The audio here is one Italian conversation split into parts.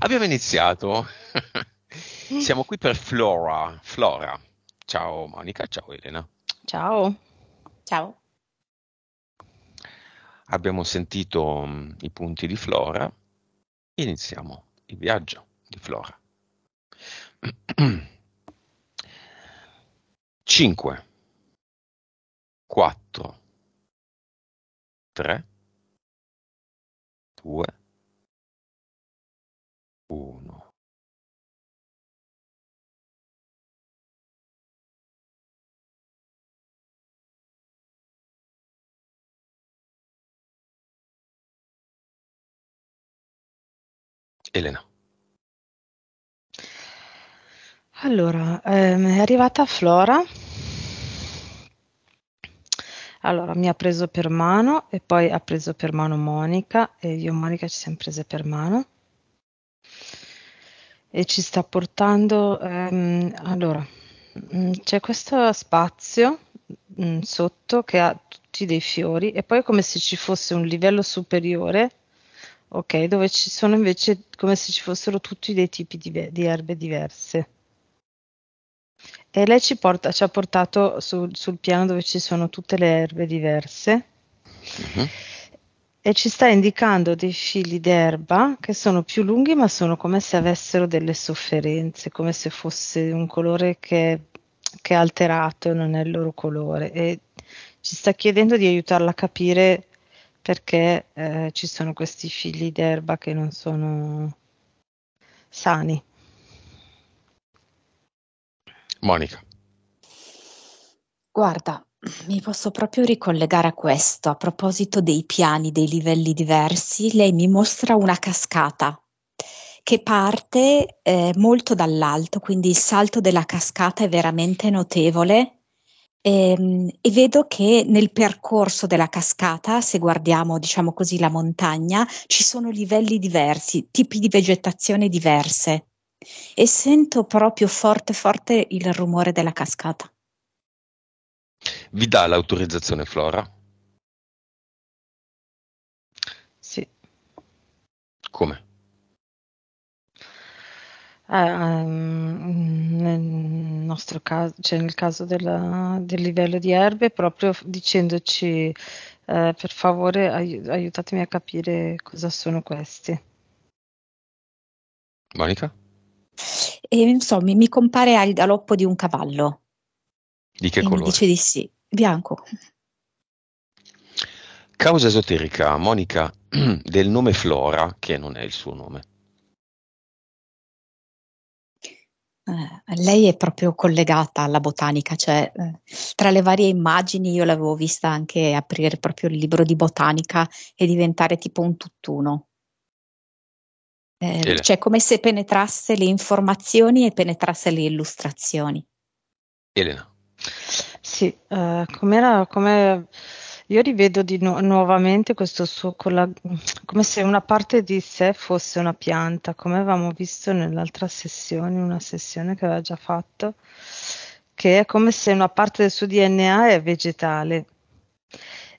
Abbiamo iniziato. Siamo qui per Flora. Flora. Ciao Monica, ciao Elena. Ciao. Ciao. Abbiamo sentito i punti di Flora. Iniziamo il viaggio di Flora. 5, 4, 3, 2, 1. Elena. Allora, è arrivata Flora. Allora, mi ha preso per mano e poi ha preso per mano Monica e io e Monica ci siamo prese per mano e ci sta portando. Allora, c'è questo spazio sotto che ha tutti dei fiori e poi è come se ci fosse un livello superiore, ok, dove ci sono invece come se ci fossero tutti dei tipi di erbe diverse. E lei ci ha portato sul piano dove ci sono tutte le erbe diverse Mhm. e ci sta indicando dei fili d'erba che sono più lunghi, ma sono come se avessero delle sofferenze, come se fosse un colore che è alterato e non è il loro colore. E ci sta chiedendo di aiutarla a capire perché ci sono questi fili d'erba che non sono sani. Monica. Guarda, mi posso proprio ricollegare a questo. A proposito dei piani, dei livelli diversi, lei mi mostra una cascata che parte molto dall'alto, quindi il salto della cascata è veramente notevole. E vedo che nel percorso della cascata, se guardiamo, diciamo così, la montagna, ci sono livelli diversi, tipi di vegetazione diverse e sento proprio forte forte il rumore della cascata. Vi dà l'autorizzazione Flora? Sì. Come? Nel nostro caso, cioè nel caso del livello di erbe, proprio dicendoci per favore aiutatemi a capire cosa sono questi. Monica? E insomma, mi compare al galoppo di un cavallo Di che e mi colore? dice di sì, bianco. Causa esoterica, Monica, del nome Flora, che non è il suo nome. Lei è proprio collegata alla botanica, cioè tra le varie immagini io l'avevo vista anche aprire proprio il libro di botanica e diventare tipo un tutt'uno. Elena. Cioè come se penetrasse le informazioni e penetrasse le illustrazioni. Elena. Sì, come io rivedo nuovamente questo suo come se una parte di sé fosse una pianta, come avevamo visto nell'altra sessione, una sessione che aveva già fatto, che è come se una parte del suo DNA è vegetale.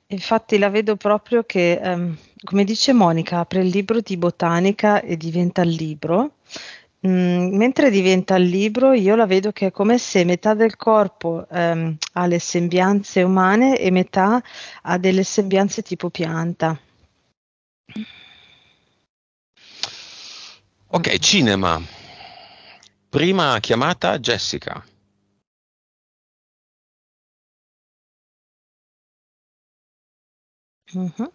Infatti la vedo proprio che, come dice Monica, apre il libro di botanica e diventa il libro. Mentre diventa il libro, io la vedo che è come se metà del corpo ha le sembianze umane e metà ha delle sembianze tipo pianta. Ok, cinema. Prima chiamata Jessica. Mhm.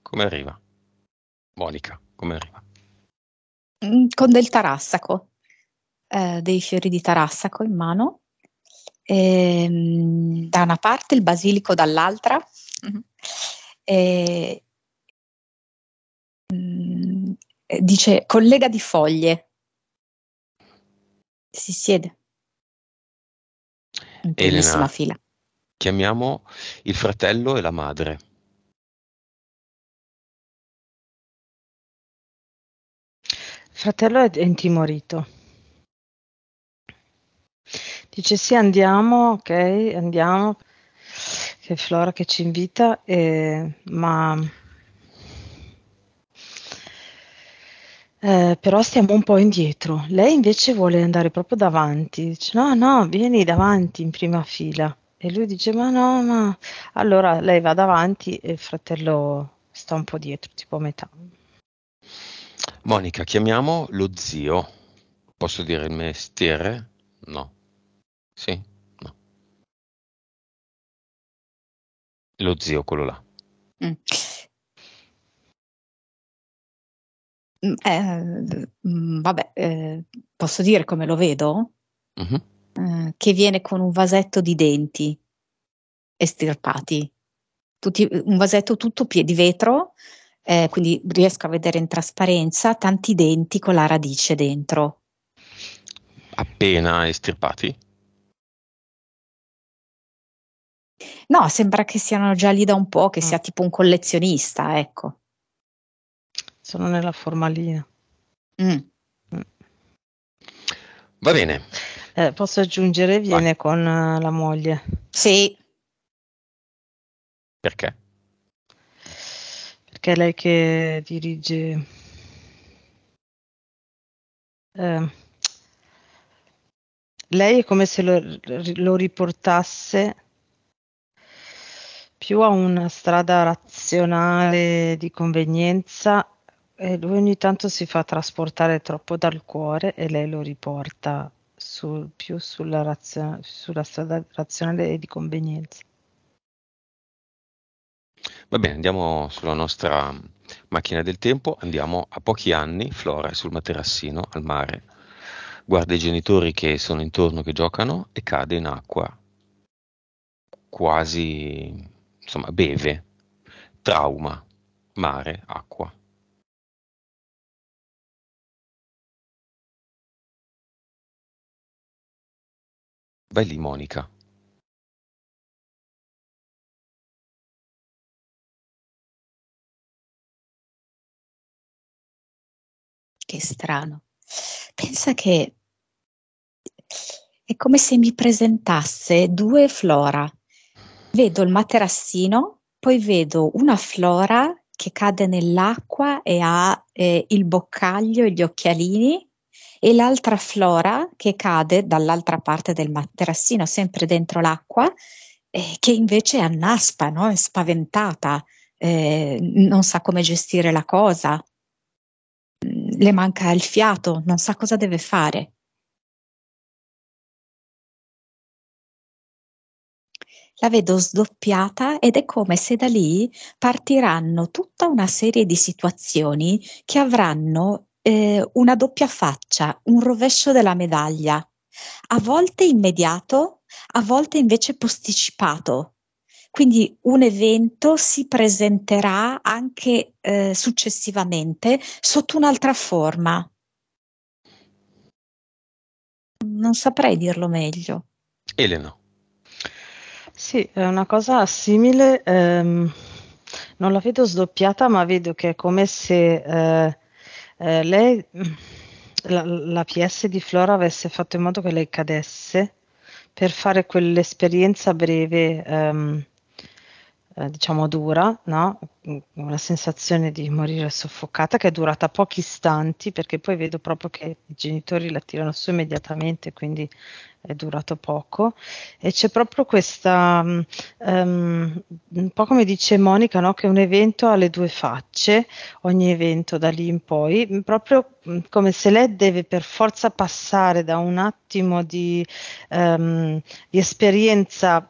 Come arriva? Monica, come arriva? Con del tarassaco, dei fiori di tarassaco in mano, da una parte il basilico dall'altra. E, dice collega di foglie, si siede in primissima Elena, fila. chiamiamo il fratello e la madre. Il fratello è intimorito. Dice sì, andiamo, ok, andiamo, che è Flora che ci invita, ma Però stiamo un po' indietro. Lei invece vuole andare proprio davanti. Dice, no, no, vieni davanti in prima fila. E lui dice, ma no, ma... Allora lei va davanti e il fratello sta un po' dietro, tipo a metà. Monica, chiamiamo lo zio. Posso dire il mestiere? No. Sì? No. Lo zio, quello là. Mm. Vabbè, posso dire come lo vedo? Mhm. Che viene con un vasetto di denti estirpati, un vasetto tutto di vetro, quindi riesco a vedere in trasparenza tanti denti con la radice dentro. Appena estirpati? No, sembra che siano già lì da un po', che Mm. sia tipo un collezionista, ecco. Sono nella formalina. Mm. Mm. Va bene, Posso aggiungere, vai. viene con la moglie. Sì, Perché? Perché è lei che dirige. eh, Lei è come se lo riportasse più a una strada razionale di convenienza e lui ogni tanto si fa trasportare troppo dal cuore e lei lo riporta più sulla strada razionale e di convenienza. Va bene, andiamo sulla nostra macchina del tempo, andiamo a pochi anni, Flora è sul materassino al mare, guarda i genitori che sono intorno che giocano e cade in acqua, quasi, insomma, beve, trauma, mare, acqua. Vai lì, Monica. che strano. Pensa che è come se mi presentasse due Flora. Vedo il materassino, poi vedo una Flora che cade nell'acqua e ha il boccaglio e gli occhialini, e l'altra Flora che cade dall'altra parte del materassino, sempre dentro l'acqua, che invece annaspa, no? È spaventata, non sa come gestire la cosa, le manca il fiato, non sa cosa deve fare. La vedo sdoppiata ed è come se da lì partiranno tutta una serie di situazioni che avranno una doppia faccia, un rovescio della medaglia, a volte immediato, a volte invece posticipato. Quindi un evento si presenterà anche successivamente sotto un'altra forma. Non saprei dirlo meglio. Elena. Sì, è una cosa simile, non la vedo sdoppiata, ma vedo che è come se lei, la PS di Flora avesse fatto in modo che lei cadesse per fare quell'esperienza breve, diciamo dura, no? Una sensazione di morire soffocata che è durata pochi istanti, perché poi vedo proprio che i genitori la tirano su immediatamente, quindi è durato poco. E c'è proprio questa, un po' come dice Monica, no? Che un evento ha le due facce, ogni evento da lì in poi, proprio come se lei deve per forza passare da un attimo di esperienza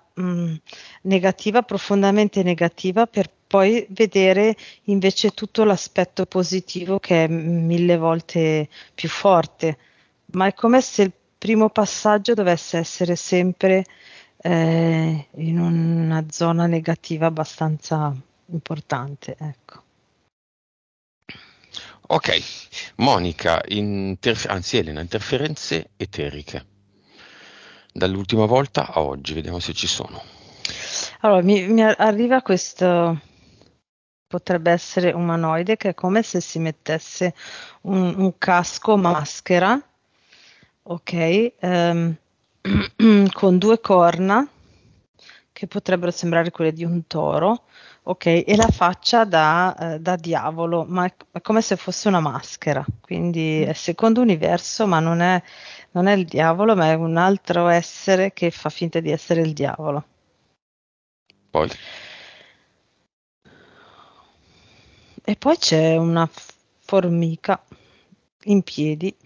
negativa, profondamente negativa, per poi vedere invece tutto l'aspetto positivo che è mille volte più forte. Ma è come se il primo passaggio dovesse essere sempre in una zona negativa abbastanza importante, ecco. Ok, Monica, anzi Elena, interferenze eteriche. Dall'ultima volta a oggi, vediamo se ci sono. Allora, mi arriva questo, potrebbe essere umanoide, che è come se si mettesse un casco maschera, ok, con due corna, che potrebbero sembrare quelle di un toro, ok? E la faccia da diavolo, ma è come se fosse una maschera, quindi è secondo universo, ma non è il diavolo, ma è un altro essere che fa finta di essere il diavolo. Poi, E poi c'è una formica in piedi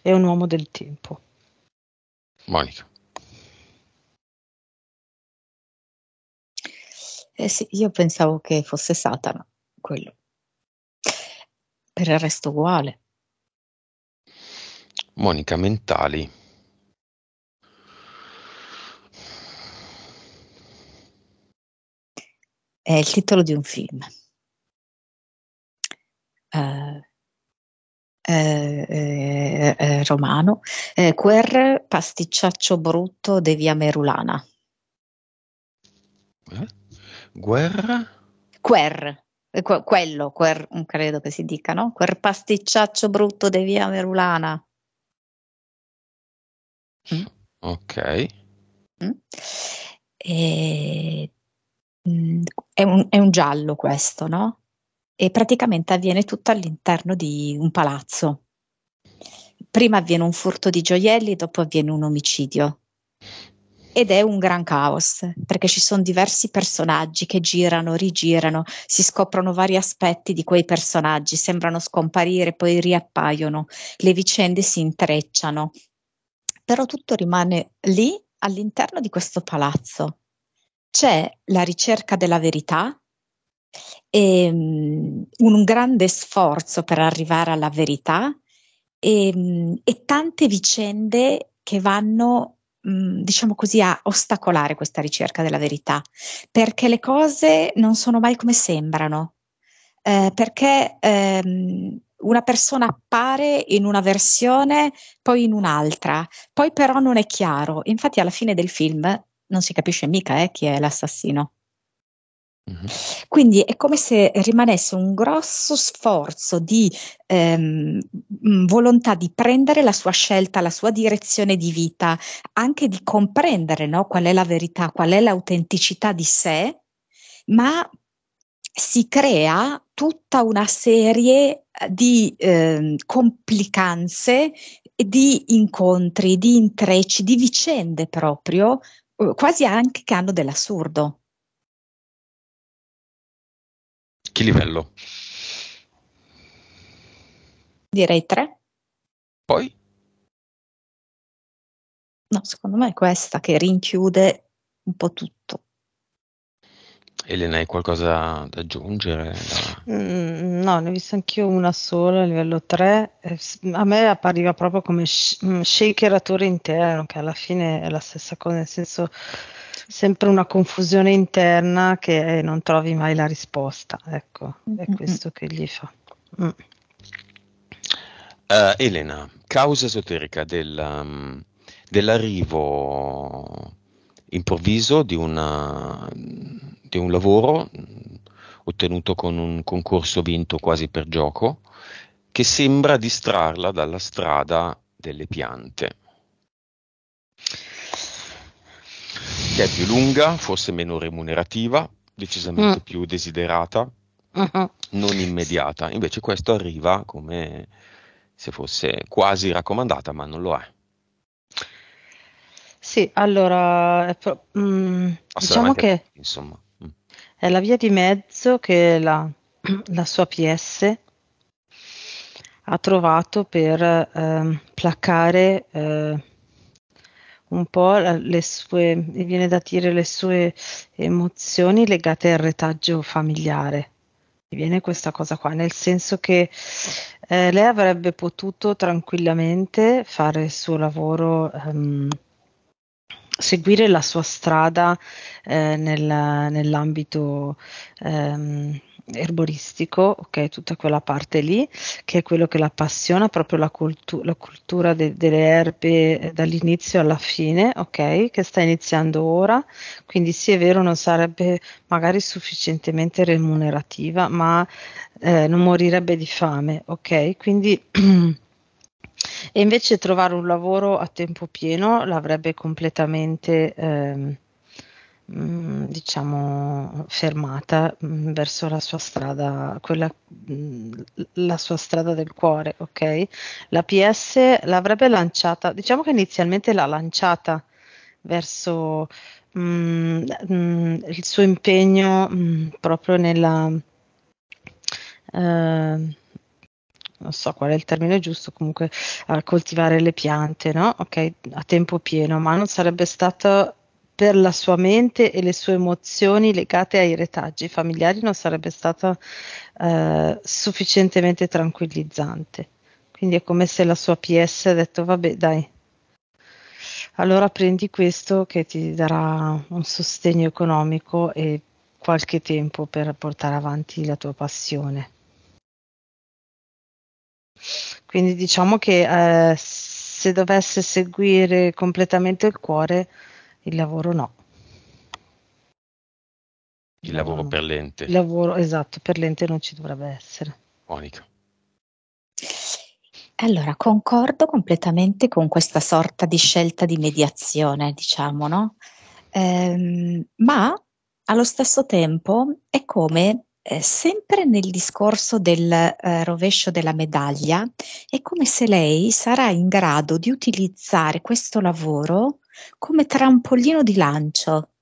e un uomo del tempo. Monica. Sì, io pensavo che fosse Satana, quello. Per il resto uguale. Monica, mentali. È il titolo di un film. Romano. Quer pasticciaccio brutto de via Merulana. Guerra? Quer, credo che si dica, no? Quer pasticciaccio brutto de via Merulana. Ok. Mm? E, è un giallo questo, no? E praticamente avviene tutto all'interno di un palazzo. Prima avviene un furto di gioielli, dopo avviene un omicidio. Ed è un gran caos, perché ci sono diversi personaggi che girano, rigirano, si scoprono vari aspetti di quei personaggi, sembrano scomparire, poi riappaiono, le vicende si intrecciano, però tutto rimane lì all'interno di questo palazzo. C'è la ricerca della verità e un grande sforzo per arrivare alla verità e tante vicende che vanno, diciamo così, a ostacolare questa ricerca della verità, perché le cose non sono mai come sembrano, perché una persona appare in una versione, poi in un'altra, poi però non è chiaro. Infatti alla fine del film non si capisce mica chi è l'assassino. Quindi è come se rimanesse un grosso sforzo di volontà di prendere la sua scelta, la sua direzione di vita, anche di comprendere, no, qual è la verità, qual è l'autenticità di sé, ma si crea tutta una serie di complicanze, di incontri, di intrecci, di vicende proprio, quasi anche che hanno dell'assurdo. Che livello? Direi 3. Poi? No, secondo me è questa che rinchiude un po' tutto. Elena, hai qualcosa da aggiungere? No, ne ho vista anch'io una sola, a livello 3. A me appariva proprio come shakeratore interno, che alla fine è la stessa cosa, nel senso sempre una confusione interna che non trovi mai la risposta. Ecco, è questo che gli fa. Elena, causa esoterica dell'arrivo improvviso di un lavoro ottenuto con un concorso vinto quasi per gioco, che sembra distrarla dalla strada delle piante, che è più lunga, forse meno remunerativa, decisamente più desiderata, non immediata. Invece questo arriva come se fosse quasi raccomandata, ma non lo è. Sì, allora, Passa diciamo davanti a che tutti, insomma. è la via di mezzo che la sua PS ha trovato per placare un po' le sue, mi viene da dire, le sue emozioni legate al retaggio familiare. Mi viene questa cosa qua, nel senso che lei avrebbe potuto tranquillamente fare il suo lavoro, seguire la sua strada nell'ambito erboristico, ok, tutta quella parte lì, che è quello che la appassiona, proprio la cultura delle erbe dall'inizio alla fine, ok, che sta iniziando ora, quindi sì è vero non sarebbe magari sufficientemente remunerativa, ma non morirebbe di fame, ok, quindi E invece trovare un lavoro a tempo pieno l'avrebbe completamente, diciamo, fermata verso la sua strada, la sua strada del cuore, ok? La PS l'avrebbe lanciata, diciamo che inizialmente l'ha lanciata verso il suo impegno proprio nella non so qual è il termine giusto, comunque a coltivare le piante, no? Ok, a tempo pieno, ma non sarebbe stato per la sua mente e le sue emozioni legate ai retaggi familiari, non sarebbe stata sufficientemente tranquillizzante. Quindi è come se la sua PS ha detto, vabbè, dai, allora prendi questo che ti darà un sostegno economico e qualche tempo per portare avanti la tua passione. Quindi diciamo che se dovesse seguire completamente il cuore, il lavoro no. Il lavoro no. per l'ente. Il lavoro, esatto, per l'ente non ci dovrebbe essere. Monica. Allora, concordo completamente con questa sorta di scelta di mediazione, diciamo, no? Ma allo stesso tempo è come, sempre nel discorso del rovescio della medaglia, è come se lei sarà in grado di utilizzare questo lavoro come trampolino di lancio,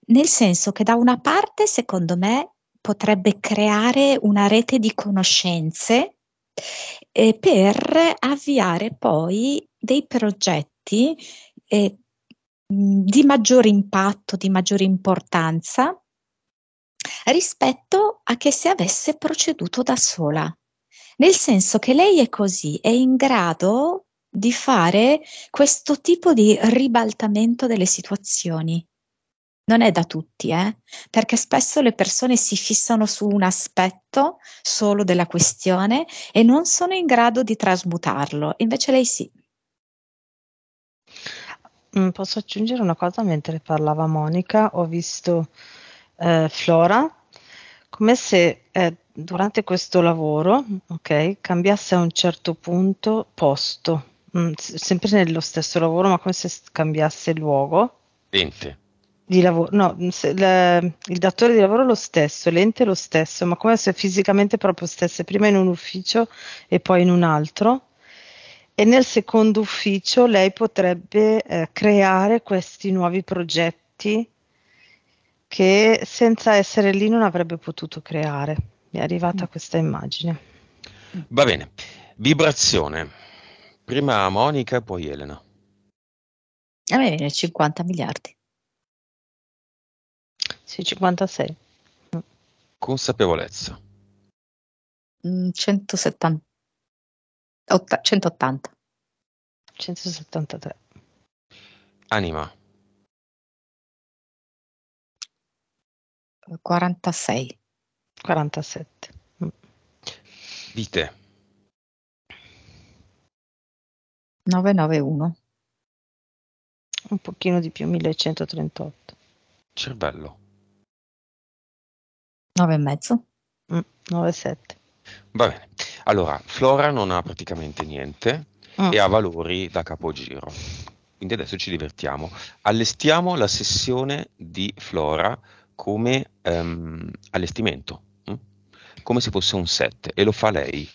nel senso che da una parte, secondo me, potrebbe creare una rete di conoscenze per avviare poi dei progetti di maggiore impatto, di maggiore importanza rispetto a che se avesse proceduto da sola. Nel senso che lei è così, è in grado di fare questo tipo di ribaltamento delle situazioni. Non è da tutti, perché spesso le persone si fissano su un aspetto solo della questione e non sono in grado di trasmutarlo, invece lei sì. Posso aggiungere una cosa mentre parlava Monica? Ho visto Flora come se durante questo lavoro, ok, cambiasse a un certo punto posto, sempre nello stesso lavoro, ma come se cambiasse luogo Ente. di lavoro. No, il datore di lavoro è lo stesso, l'ente è lo stesso, ma come se fisicamente proprio stesse prima in un ufficio e poi in un altro. E nel secondo ufficio lei potrebbe creare questi nuovi progetti che senza essere lì non avrebbe potuto creare. Mi è arrivata questa immagine. Va bene. Vibrazione. Prima Monica e poi Elena. A me viene 50 miliardi. Sì, 56. Consapevolezza. 170. 180. 173. Anima. 46. 47. Vite. 991. Un pochino di più, 1138. Cervello. 9,5. 97. Va bene. Allora, Flora non ha praticamente niente e ha valori da capogiro. Quindi adesso ci divertiamo. Allestiamo la sessione di Flora come allestimento, come se fosse un set, e lo fa lei.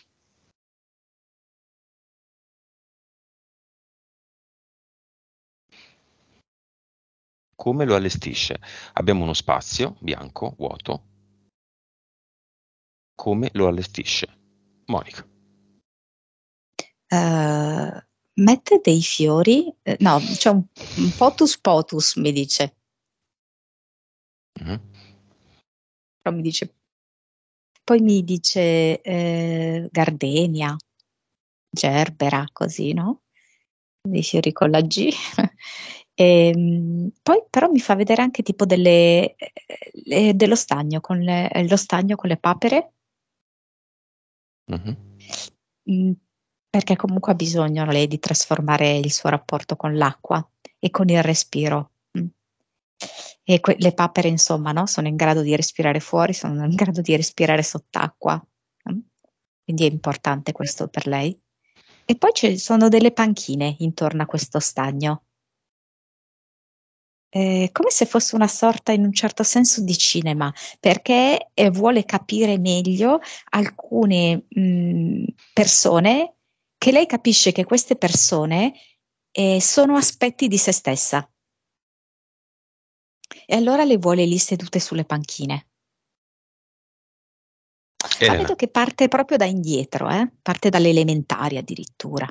Come lo allestisce? Abbiamo uno spazio bianco, vuoto. Come lo allestisce? Monica. Mette dei fiori, no, c'è un potus potus, mi dice. Però mi dice, poi mi dice gardenia, gerbera, così, no? Dei fiori con la G. Poi però mi fa vedere anche tipo dello stagno lo stagno con le papere. Perché comunque ha bisogno lei di trasformare il suo rapporto con l'acqua e con il respiro. E le papere, insomma, no? Sono in grado di respirare fuori, sono in grado di respirare sott'acqua. Quindi è importante questo per lei. E poi ci sono delle panchine intorno a questo stagno. Come se fosse una sorta, in un certo senso, di cinema, perché vuole capire meglio alcune persone, che lei capisce che queste persone sono aspetti di se stessa. E allora le vuole lì sedute sulle panchine. Ma Elena, vedo che parte proprio da indietro, parte dalle elementari addirittura.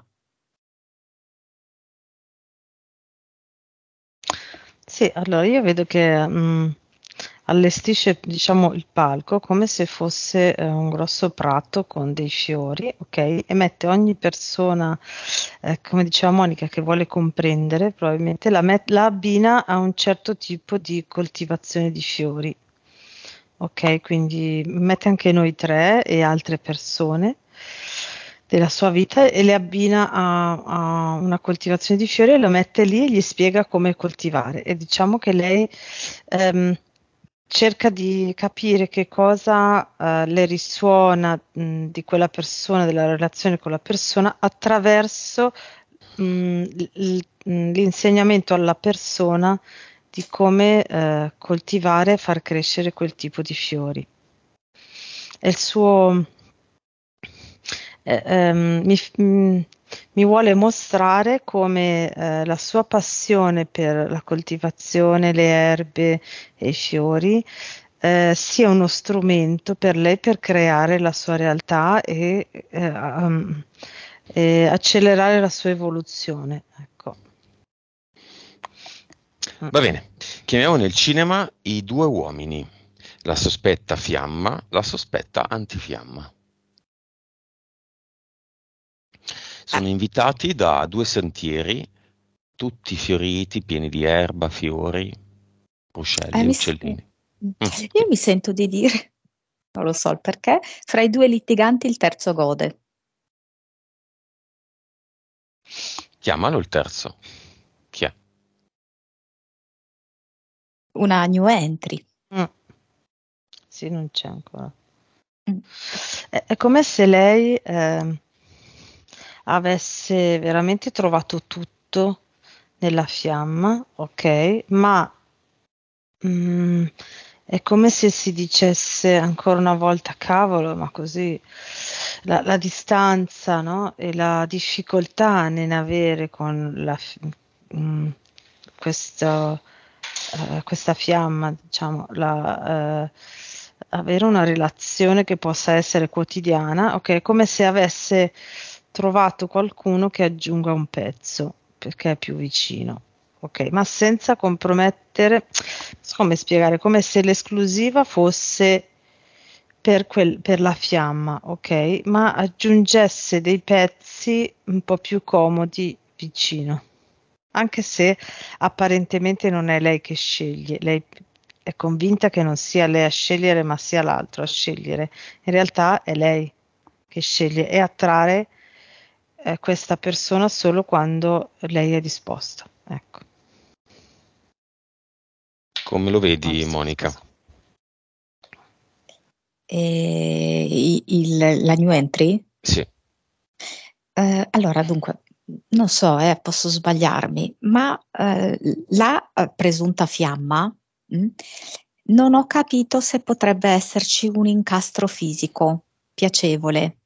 Sì, allora io vedo che allestisce, diciamo, il palco come se fosse un grosso prato con dei fiori, ok? E mette ogni persona, come diceva Monica, che vuole comprendere, probabilmente la abbina a un certo tipo di coltivazione di fiori. Ok, quindi mette anche noi tre e altre persone della sua vita e le abbina a una coltivazione di fiori e lo mette lì e gli spiega come coltivare. E diciamo che lei cerca di capire che cosa le risuona di quella persona, della relazione con la persona, attraverso l'insegnamento alla persona di come coltivare e far crescere quel tipo di fiori. E il suo mi vuole mostrare come la sua passione per la coltivazione, le erbe e i fiori sia uno strumento per lei per creare la sua realtà e accelerare la sua evoluzione. Ecco. va bene. Chiamiamo nel cinema i due uomini, la sospetta fiamma, la sospetta antifiamma. Sono invitati da due sentieri, tutti fioriti, pieni di erba, fiori, ruscelli, uccellini. Io mi sento di dire, non lo so il perché, fra i due litiganti il terzo gode. Chiamalo il terzo. Chi è? Una new entry. Sì, non c'è ancora. È come se lei avesse veramente trovato tutto nella fiamma, ok? Ma è come se si dicesse ancora una volta, cavolo, ma così la distanza, no? E la difficoltà nell'avere con questo, questa fiamma, diciamo, avere una relazione che possa essere quotidiana, ok? È come se avesse trovato qualcuno che aggiunga un pezzo perché è più vicino. Ok, ma senza compromettere, non so come spiegare, come se l'esclusiva fosse per la fiamma, ok, ma aggiungesse dei pezzi un po' più comodi vicino, anche se apparentemente non è lei che sceglie, lei è convinta che non sia lei a scegliere, ma sia l'altro a scegliere. In realtà è lei che sceglie e attrarre questa persona solo quando lei è disposta. Ecco. Come lo vedi, Monica? La new entry? Sì. Allora, dunque, non so, posso sbagliarmi, ma la presunta fiamma, non ho capito se potrebbe esserci un incastro fisico piacevole.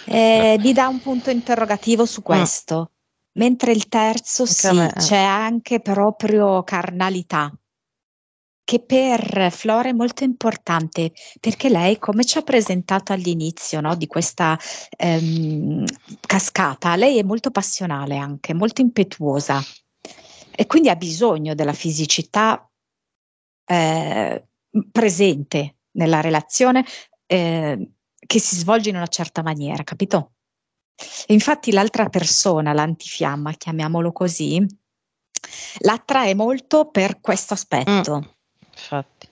Mi dà un punto interrogativo su questo, mentre il terzo sì, c'è anche proprio carnalità, che per Flora è molto importante, perché lei, come ci ha presentato all'inizio, no, di questa cascata, lei è molto passionale anche, molto impetuosa e quindi ha bisogno della fisicità presente nella relazione che si svolge in una certa maniera, capito? E infatti l'altra persona, l'antifiamma, chiamiamolo così, la attrae molto per questo aspetto. Infatti.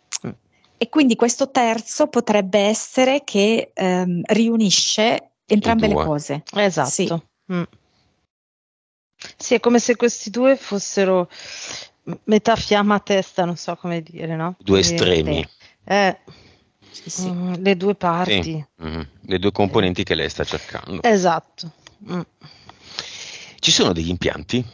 E quindi questo terzo potrebbe essere che riunisce entrambe le cose. Esatto. Sì. Sì, è come se questi due fossero metà fiamma a testa, non so come dire, no? Due estremi. sì, sì. Le due Sì, parti. le due componenti che lei sta cercando. Esatto. Mm. Ci sono degli impianti?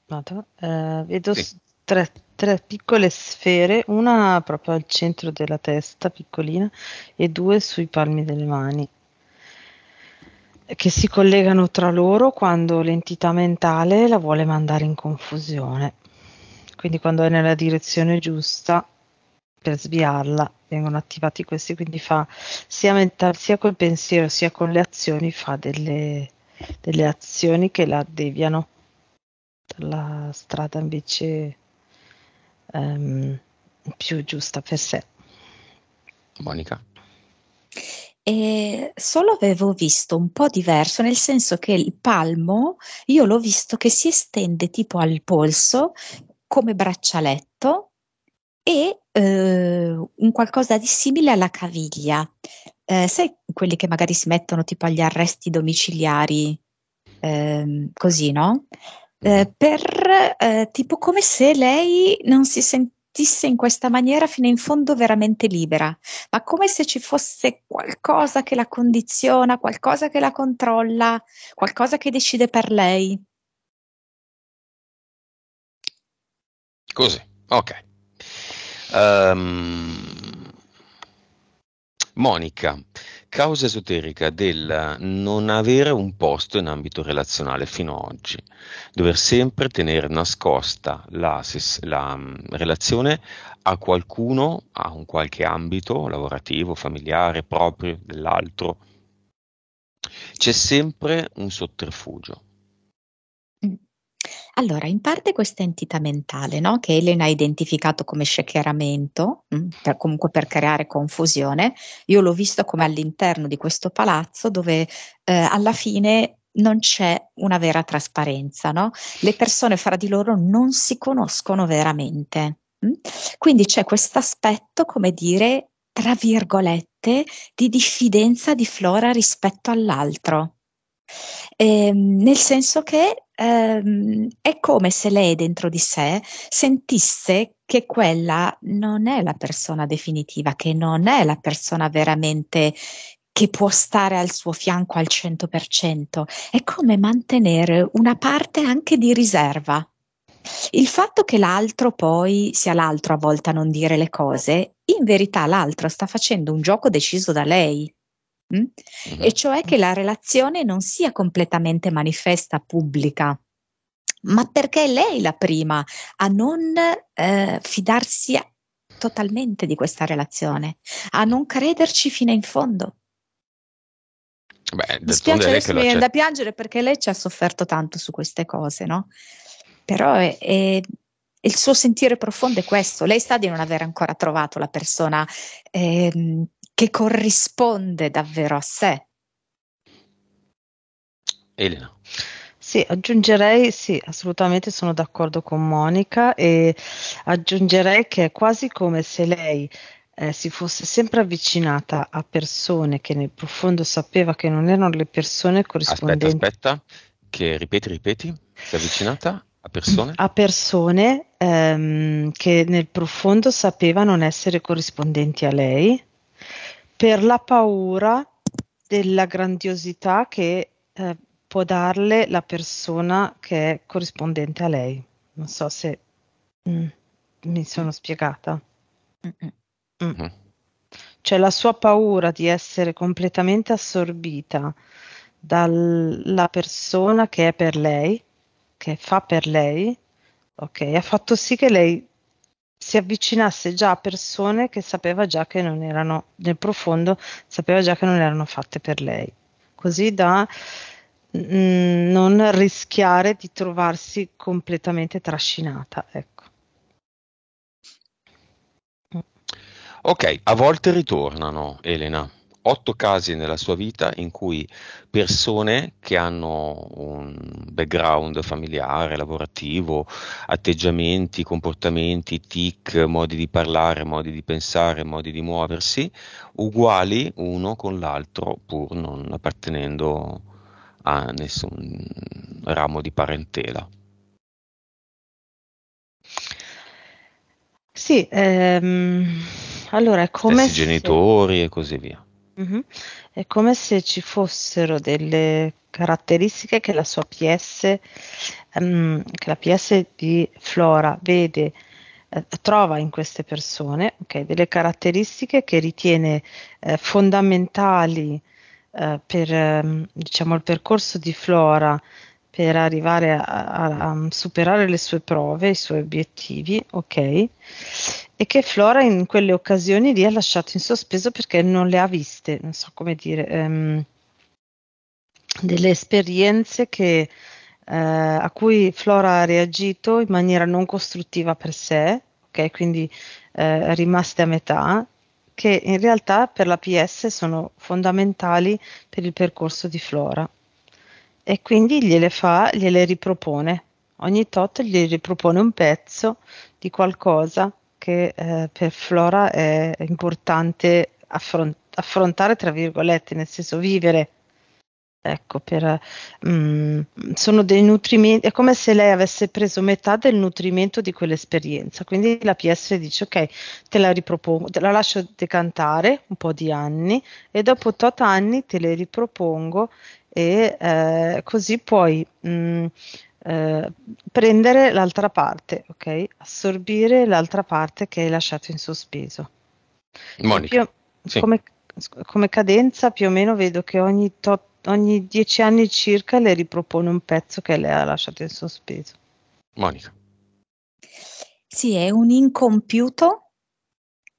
Vado. Vedo Sì. tre piccole sfere, una proprio al centro della testa, piccolina, e due sui palmi delle mani, che si collegano tra loro quando l'entità mentale la vuole mandare in confusione. Quindi quando è nella direzione giusta, per sviarla, vengono attivati questi, quindi fa sia col pensiero sia con le azioni, fa delle azioni che la deviano dalla strada invece ehm, più giusta per sé. Monica? E solo avevo visto un po' diverso, nel senso che il palmo, io l'ho visto che si estende tipo al polso come braccialetto e un qualcosa di simile alla caviglia. Sai quelli che magari si mettono tipo agli arresti domiciliari, così, no? Tipo come se lei non si sentisse in questa maniera fino in fondo veramente libera, ma come se ci fosse qualcosa che la condiziona, qualcosa che la controlla, qualcosa che decide per lei. Così, ok. Ehm, Monica, causa esoterica del non avere un posto in ambito relazionale fino ad oggi, dover sempre tenere nascosta la relazione a qualcuno, a un qualche ambito lavorativo, familiare, proprio, dell'altro. C'è sempre un sotterfugio. Mm. Allora, in parte questa entità mentale, no? Che Elena ha identificato come shakeramento, comunque per creare confusione, io l'ho visto come all'interno di questo palazzo dove alla fine non c'è una vera trasparenza, no? Le persone fra di loro non si conoscono veramente. Quindi c'è questo aspetto, come dire, tra virgolette, di diffidenza di Flora rispetto all'altro. Nel senso che è come se lei dentro di sé sentisse che quella non è la persona definitiva, che non è la persona veramente che può stare al suo fianco al 100%. È come mantenere una parte anche di riserva. Il fatto che l'altro poi sia l'altro a volte a non dire le cose, in verità l'altro sta facendo un gioco deciso da lei. Mm? E cioè che la relazione non sia completamente manifesta, pubblica, ma perché è lei la prima a non fidarsi totalmente di questa relazione, a non crederci fino in fondo. Beh, Mi d'altronde spiace, è lei che adesso lo mi viene da accetta. piangere perché lei ci ha sofferto tanto su queste cose, no? Però il suo sentire profondo è questo. Lei sta di non aver ancora trovato la persona che corrisponde davvero a sé. Elena. Sì, aggiungerei, sì, assolutamente sono d'accordo con Monica e aggiungerei che è quasi come se lei si fosse sempre avvicinata a persone che nel profondo sapeva che non erano le persone Aspetta, corrispondenti aspetta, che ripeti, si è avvicinata a persone? a persone che nel profondo sapeva non essere corrispondenti a lei per la paura della grandiosità che può darle la persona che è corrispondente a lei. Non so se mm, mi sono spiegata. Mm-mm. Mm. Mhm. Cioè la sua paura di essere completamente assorbita dalla persona che è per lei, che fa per lei, ok, ha fatto sì che lei si avvicinasse già a persone che sapeva già che non erano, nel profondo, sapeva già che non erano fatte per lei, così da non rischiare di trovarsi completamente trascinata, ecco. Ok, a volte ritornano, Elena. 8 casi nella sua vita in cui persone che hanno un background familiare, lavorativo, atteggiamenti, comportamenti, tic, modi di parlare, modi di pensare, modi di muoversi, uguali uno con l'altro, pur non appartenendo a nessun ramo di parentela. Sì, allora è come Stessi se... genitori e così via. Mhm. È come se ci fossero delle caratteristiche che la sua PS, che la PS di Flora vede, trova in queste persone, ok, delle caratteristiche che ritiene fondamentali per diciamo, il percorso di Flora per arrivare a superare le sue prove, i suoi obiettivi, ok? E che Flora in quelle occasioni lì ha lasciato in sospeso perché non le ha viste, non so come dire, delle esperienze a cui Flora ha reagito in maniera non costruttiva per sé, ok? Quindi rimaste a metà, che in realtà per la PS sono fondamentali per il percorso di Flora. E quindi gliele ripropone. Ogni tot gli ripropone un pezzo di qualcosa che per Flora è importante affrontare, tra virgolette, nel senso vivere. Ecco, mm, sono dei nutrimenti, è come se lei avesse preso metà del nutrimento di quell'esperienza. Quindi la PS dice: Ok, te la ripropongo, te la lascio decantare un po' di anni e dopo tot anni te le ripropongo e così puoi eh, prendere l'altra parte, ok? Assorbire l'altra parte che hai lasciato in sospeso. E Monica, più, sì, come, come cadenza più o meno vedo che ogni 10 anni circa le ripropone un pezzo che lei ha lasciato in sospeso. Monica. Sì, è un incompiuto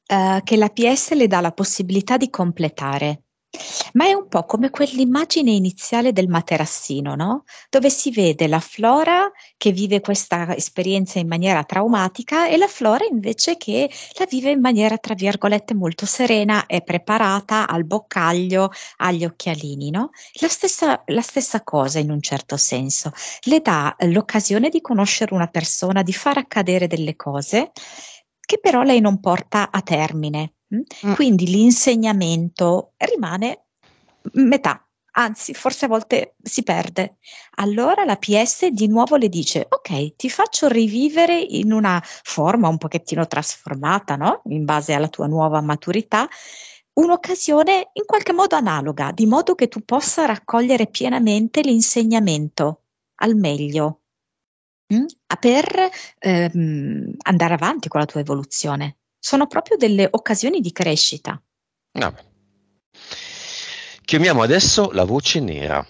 che la PS le dà la possibilità di completare. Ma è un po' come quell'immagine iniziale del materassino, no? Dove si vede la Flora che vive questa esperienza in maniera traumatica e la Flora invece che la vive in maniera, tra virgolette, molto serena, è preparata al boccaglio, agli occhialini, no? La stessa cosa in un certo senso. Le dà l'occasione di conoscere una persona, di far accadere delle cose che però lei non porta a termine. Mm. Quindi l'insegnamento rimane metà, anzi, forse a volte si perde. Allora la PS di nuovo le dice: Ok, ti faccio rivivere in una forma un pochettino trasformata, no? In base alla tua nuova maturità, un'occasione in qualche modo analoga, di modo che tu possa raccogliere pienamente l'insegnamento al meglio, per andare avanti con la tua evoluzione. Sono proprio delle occasioni di crescita. Vabbè. Chiamiamo adesso la voce nera.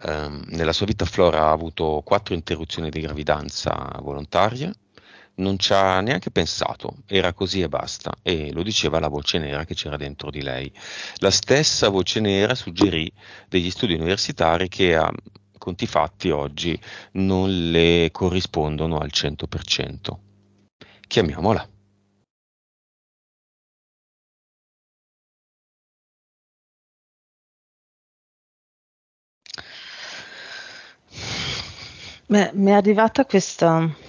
Nella sua vita Flora ha avuto 4 interruzioni di gravidanza volontarie, non ci ha neanche pensato, era così e basta, e lo diceva la voce nera che c'era dentro di lei. La stessa voce nera suggerì degli studi universitari che a conti fatti oggi non le corrispondono al 100%. Chiamiamola. Beh, mi è arrivata questa.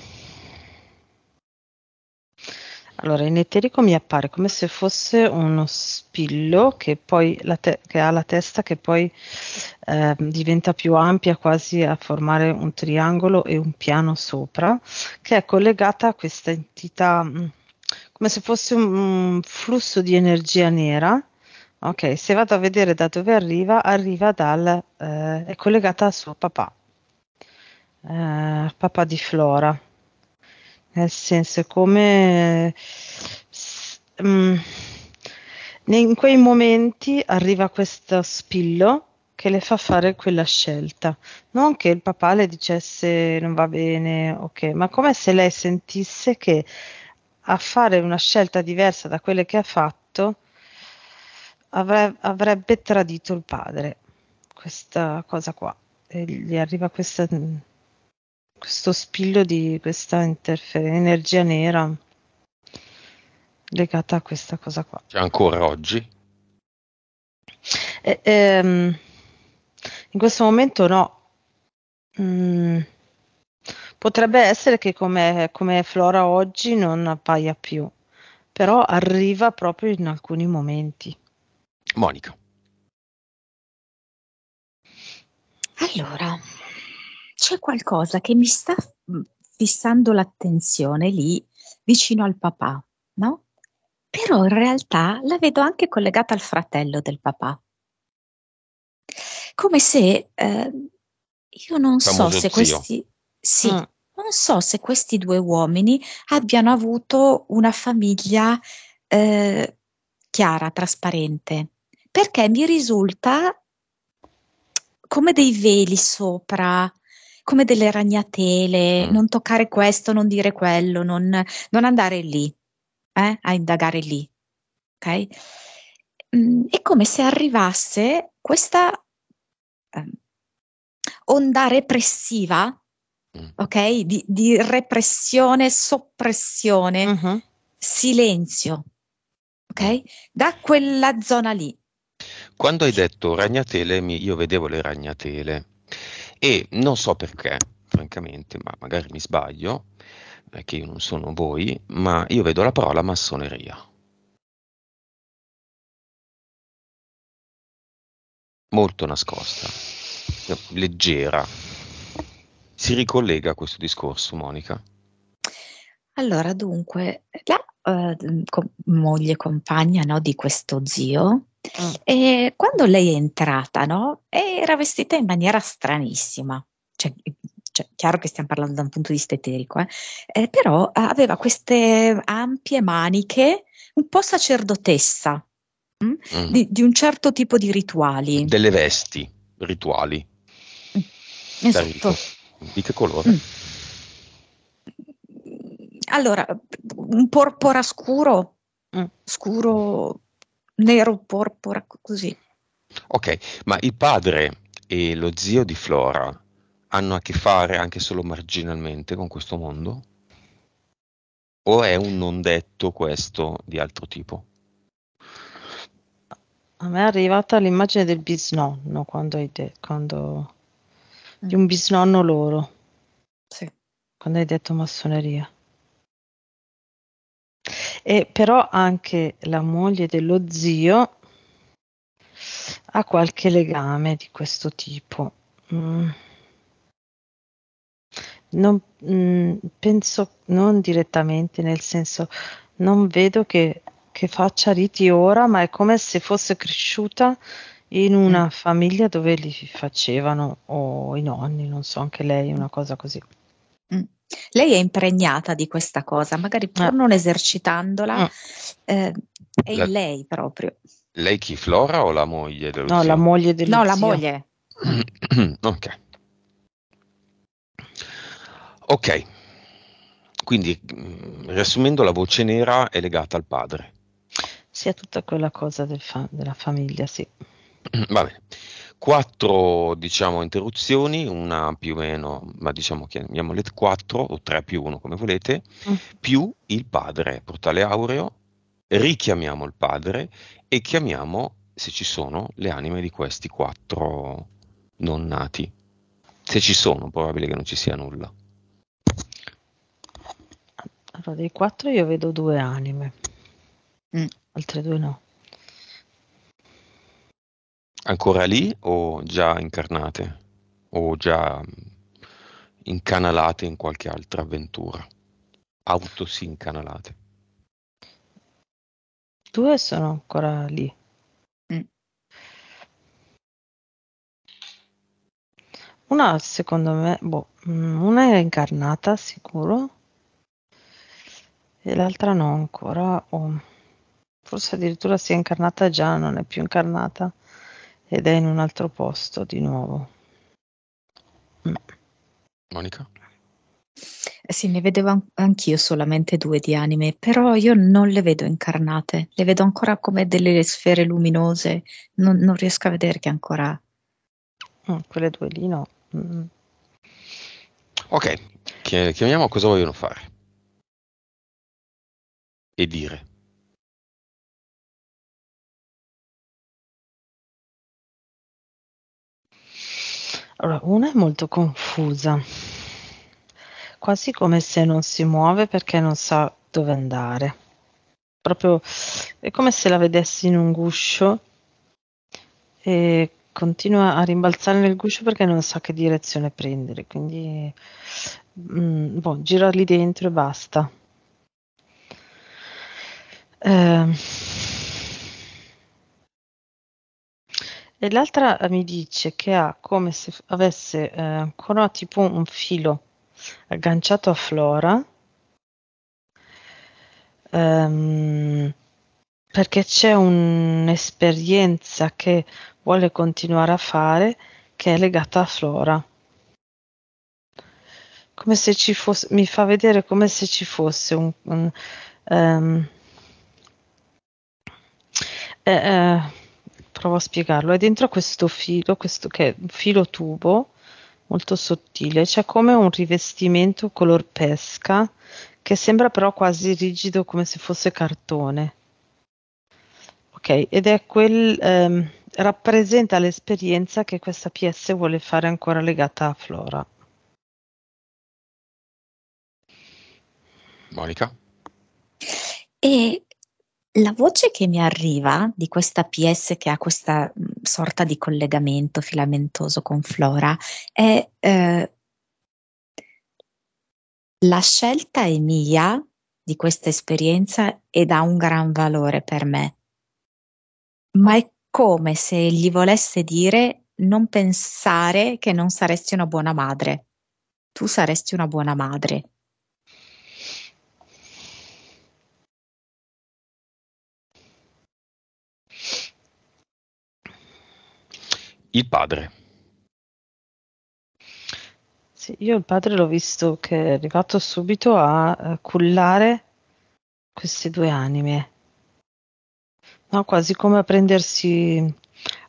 Allora, in eterico mi appare come se fosse uno spillo che poi che ha la testa che poi diventa più ampia, quasi a formare un triangolo e un piano sopra, che è collegata a questa entità, come se fosse un flusso di energia nera. Ok, se vado a vedere da dove arriva, è collegata al suo papà, papà di Flora. Nel senso, è come in quei momenti arriva questo spillo che le fa fare quella scelta. Non che il papà le dicesse non va bene, ok, ma come se lei sentisse che a fare una scelta diversa da quelle che ha fatto avrebbe tradito il padre. Questa cosa qua. E gli arriva questo spillo di questa energia nera legata a questa cosa qua. C'è ancora oggi? E, in questo momento no. Mm, potrebbe essere che come Flora oggi non appaia più, però arriva proprio in alcuni momenti. Monica. Allora, c'è qualcosa che mi sta fissando l'attenzione lì vicino al papà, no? Però in realtà la vedo anche collegata al fratello del papà. Come se io non so Famoso se zio. sì, non so se questi due uomini abbiano avuto una famiglia chiara, trasparente, perché mi risulta come dei veli sopra, come delle ragnatele, non toccare questo, non dire quello, non andare lì, a indagare lì, ok? È come se arrivasse questa onda repressiva, ok? Di repressione, soppressione, silenzio, ok? Da quella zona lì. Quando hai detto ragnatele, io vedevo le ragnatele e non so perché, francamente, ma magari mi sbaglio, che io non sono voi, ma io vedo la parola massoneria. Molto nascosta, leggera. Si ricollega a questo discorso, Monica? Allora, dunque, la moglie compagna, no, di questo zio, e quando lei è entrata, no, era vestita in maniera stranissima. Cioè, chiaro che stiamo parlando da un punto di vista eterico, però aveva queste ampie maniche, un po' sacerdotessa, di un certo tipo di rituali. Delle vesti rituali. Da Esatto. rito. Di che colore? Allora, un porpora scuro, scuro, nero, porpora, così. Ok, ma il padre e lo zio di Flora hanno a che fare anche solo marginalmente con questo mondo? O è un non detto questo di altro tipo? A me è arrivata l'immagine del bisnonno quando di un bisnonno loro. Sì. Quando hai detto massoneria. E però anche la moglie dello zio ha qualche legame di questo tipo. Penso non direttamente, nel senso non vedo che faccia riti ora, ma è come se fosse cresciuta in una famiglia dove li facevano, o i nonni, non so, anche lei, una cosa così. Lei è impregnata di questa cosa, magari pur non esercitandola, è in lei proprio. Lei chi, Flora o la moglie dello No, zio? la moglie dello No, zio. la moglie. Ok. Ok. Quindi, riassumendo, la voce nera è legata al padre. Sì, è tutta quella cosa della famiglia, sì. Va bene. 4, diciamo, interruzioni, una più o meno, ma diciamo chiamiamole 4 o 3 più 1 come volete, più il padre, portale aureo, richiamiamo il padre e chiamiamo, se ci sono, le anime di questi 4 non nati. Se ci sono, probabile che non ci sia nulla. Allora, dei 4 io vedo 2 anime, altre 2 no. Ancora lì o già incarnate? O già incanalate in qualche altra avventura? Autosincanalate? 2 sono ancora lì. Una, secondo me, una è incarnata sicuro e l'altra no ancora, o forse addirittura si è incarnata già, non è più incarnata ed è in un altro posto di nuovo. Monica? Sì, ne vedevo anch'io solamente 2 di anime, però io non le vedo incarnate, le vedo ancora come delle sfere luminose, non riesco a vedere che ancora... Quelle 2 lì no. Ok, chiamiamo cosa vogliono fare e dire. Allora, una è molto confusa, quasi come se non si muove perché non sa dove andare. Proprio è come se la vedessi in un guscio e continua a rimbalzare nel guscio perché non sa che direzione prendere, quindi girarli dentro e basta. Ehm, E l'altra mi dice che ha come se avesse ancora tipo un filo agganciato a Flora, ehm, perché c'è un'esperienza che vuole continuare a fare che è legata a Flora. Come se ci fosse, mi fa vedere come se ci fosse ehm, eh, eh, provo a spiegarlo, è dentro questo filo, questo che è un filo tubo molto sottile, c'è come un rivestimento color pesca che sembra però quasi rigido come se fosse cartone. Ok, ed è rappresenta l'esperienza che questa PS vuole fare ancora legata a Flora. Monica? E la voce che mi arriva di questa PS che ha questa sorta di collegamento filamentoso con Flora è la scelta è mia di questa esperienza ed ha un gran valore per me, ma è come se gli volesse dire non pensare che non saresti una buona madre. Tu saresti una buona madre. Il padre. Sì, io il padre l'ho visto che è arrivato subito a cullare queste due anime, no? Quasi come a prendersi,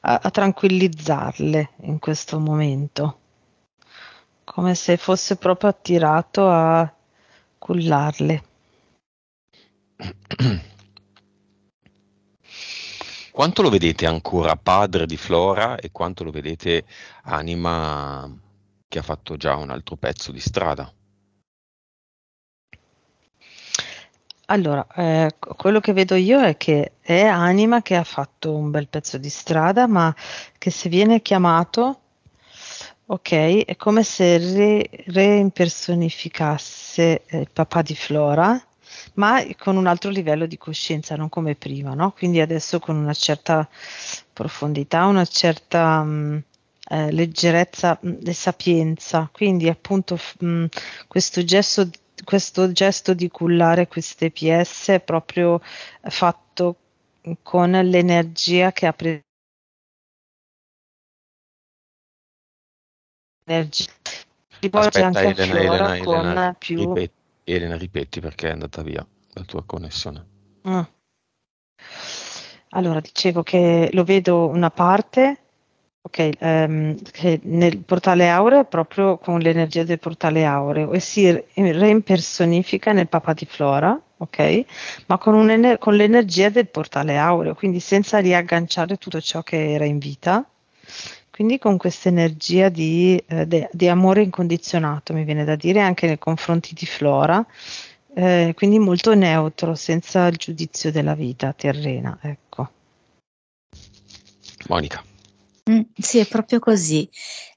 a tranquillizzarle in questo momento, come se fosse proprio attirato a cullarle. Quanto lo vedete ancora padre di Flora e quanto lo vedete anima che ha fatto già un altro pezzo di strada? Allora, quello che vedo io è che è anima che ha fatto un bel pezzo di strada, ma che se viene chiamato, ok, è come se reimpersonificasse il papà di Flora, ma con un altro livello di coscienza, non come prima, no? Quindi adesso con una certa profondità, una certa leggerezza e sapienza. Quindi appunto questo gesto di cullare queste PS è proprio fatto con l'energia che ha preso. Rivolge Aspetta, anche a Elena, Flora Elena, Elena, con più. Elena, ripeti perché è andata via la tua connessione. Mm. Allora, dicevo che lo vedo una parte, ok, che nel portale aureo è proprio con l'energia del portale aureo e si reimpersonifica nel papà di Flora, ok, ma con l'energia del portale aureo, quindi senza riagganciare tutto ciò che era in vita. Quindi con questa energia di amore incondizionato, mi viene da dire, anche nei confronti di Flora, quindi molto neutro, senza il giudizio della vita terrena, ecco. Monica. Sì, è proprio così.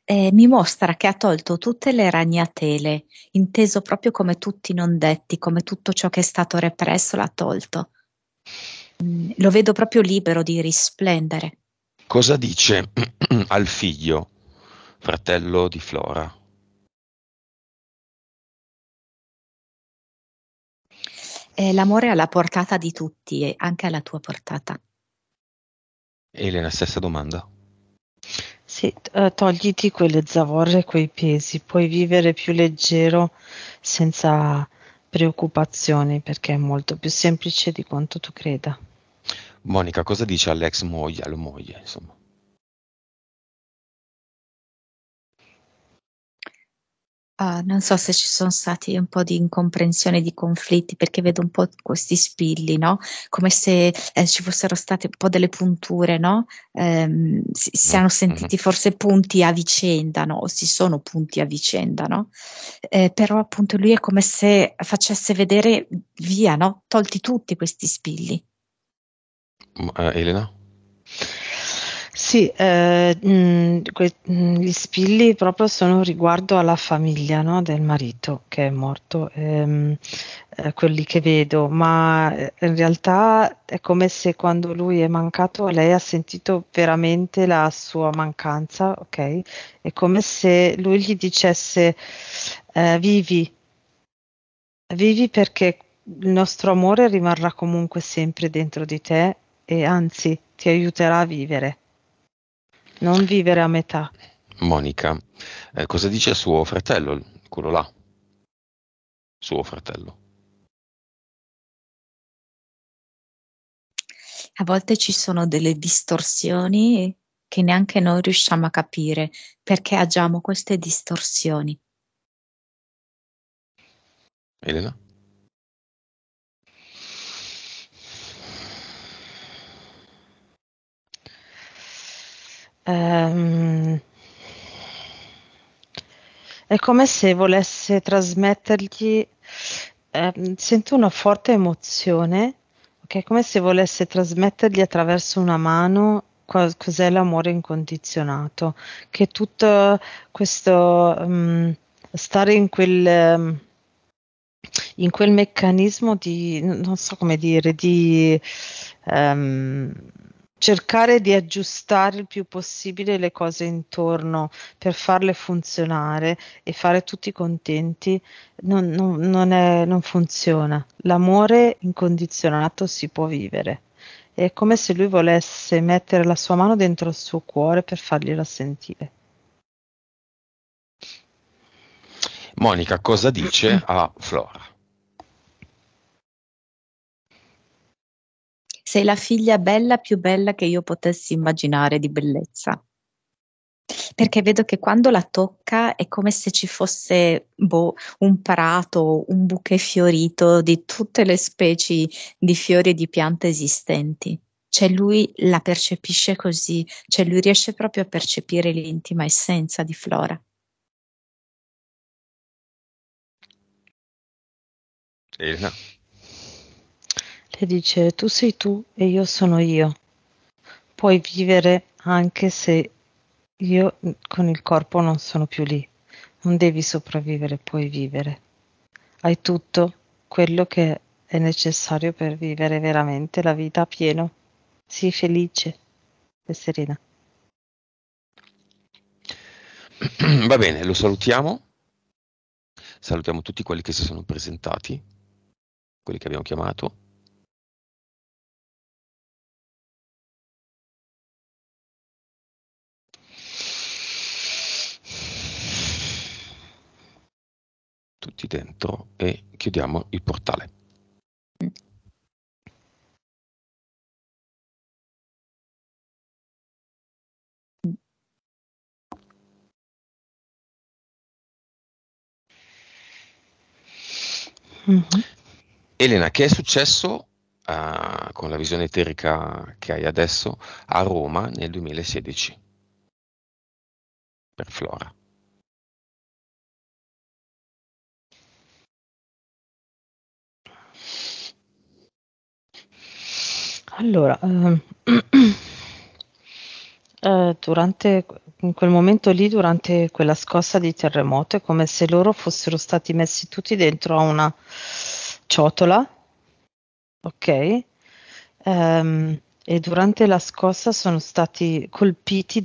Mi mostra che ha tolto tutte le ragnatele, inteso proprio come tutti i non detti, come tutto ciò che è stato represso l'ha tolto. Lo vedo proprio libero di risplendere. Cosa dice al figlio, fratello di Flora? L'amore è alla portata di tutti e anche alla tua portata. Elena, stessa domanda. Sì, togliti quelle zavorre, quei pesi, puoi vivere più leggero senza preoccupazioni perché è molto più semplice di quanto tu creda. Monica, cosa dice all'ex moglie, alla moglie, insomma? Non so se ci sono stati un po' di incomprensione, di conflitti, perché vedo un po' questi spilli, no? Come se ci fossero state un po' delle punture, no? Si siano Mhm. sentiti forse punti a vicenda, no? O si sono punti a vicenda, no? Però appunto lui è come se facesse vedere via, no? Tolti tutti questi spilli. Elena? Sì, gli spilli proprio sono riguardo alla famiglia, no, del marito che è morto, quelli che vedo, ma in realtà è come se quando lui è mancato lei ha sentito veramente la sua mancanza, ok? È come se lui gli dicesse vivi, vivi perché il nostro amore rimarrà comunque sempre dentro di te e anzi ti aiuterà a vivere. Non vivere a metà. Monica, cosa dice suo fratello, quello là, suo fratello? A volte ci sono delle distorsioni che neanche noi riusciamo a capire perché agiamo queste distorsioni. Elena? Ehm, è come se volesse trasmettergli, sento una forte emozione, ok? È come se volesse trasmettergli attraverso una mano cos'è l'amore incondizionato, che tutto questo stare in quel meccanismo di, non so come dire, di ehm, cercare di aggiustare il più possibile le cose intorno per farle funzionare e fare tutti contenti, non funziona. L'amore incondizionato si può vivere. È come se lui volesse mettere la sua mano dentro il suo cuore per fargliela sentire. Monica, cosa dice a Flora? Sei la figlia bella più bella che io potessi immaginare di bellezza. Perché vedo che quando la tocca è come se ci fosse un prato, un bouquet fiorito di tutte le specie di fiori e di piante esistenti. Cioè lui la percepisce così, cioè lui riesce proprio a percepire l'intima essenza di Flora. Elena? Le dice, tu sei tu e io sono io. Puoi vivere anche se io con il corpo non sono più lì. Non devi sopravvivere, puoi vivere. Hai tutto quello che è necessario per vivere veramente la vita a pieno. Sii felice e serena. Va bene, lo salutiamo. Salutiamo tutti quelli che si sono presentati, quelli che abbiamo chiamato. Tutti dentro e chiudiamo il portale. Mhm. Elena, che è successo con la visione eterica che hai adesso a Roma nel 2016 per Flora? Allora, durante in quel momento lì, durante quella scossa di terremoto, è come se loro fossero stati messi tutti dentro a una ciotola, ok? E durante la scossa sono stati colpiti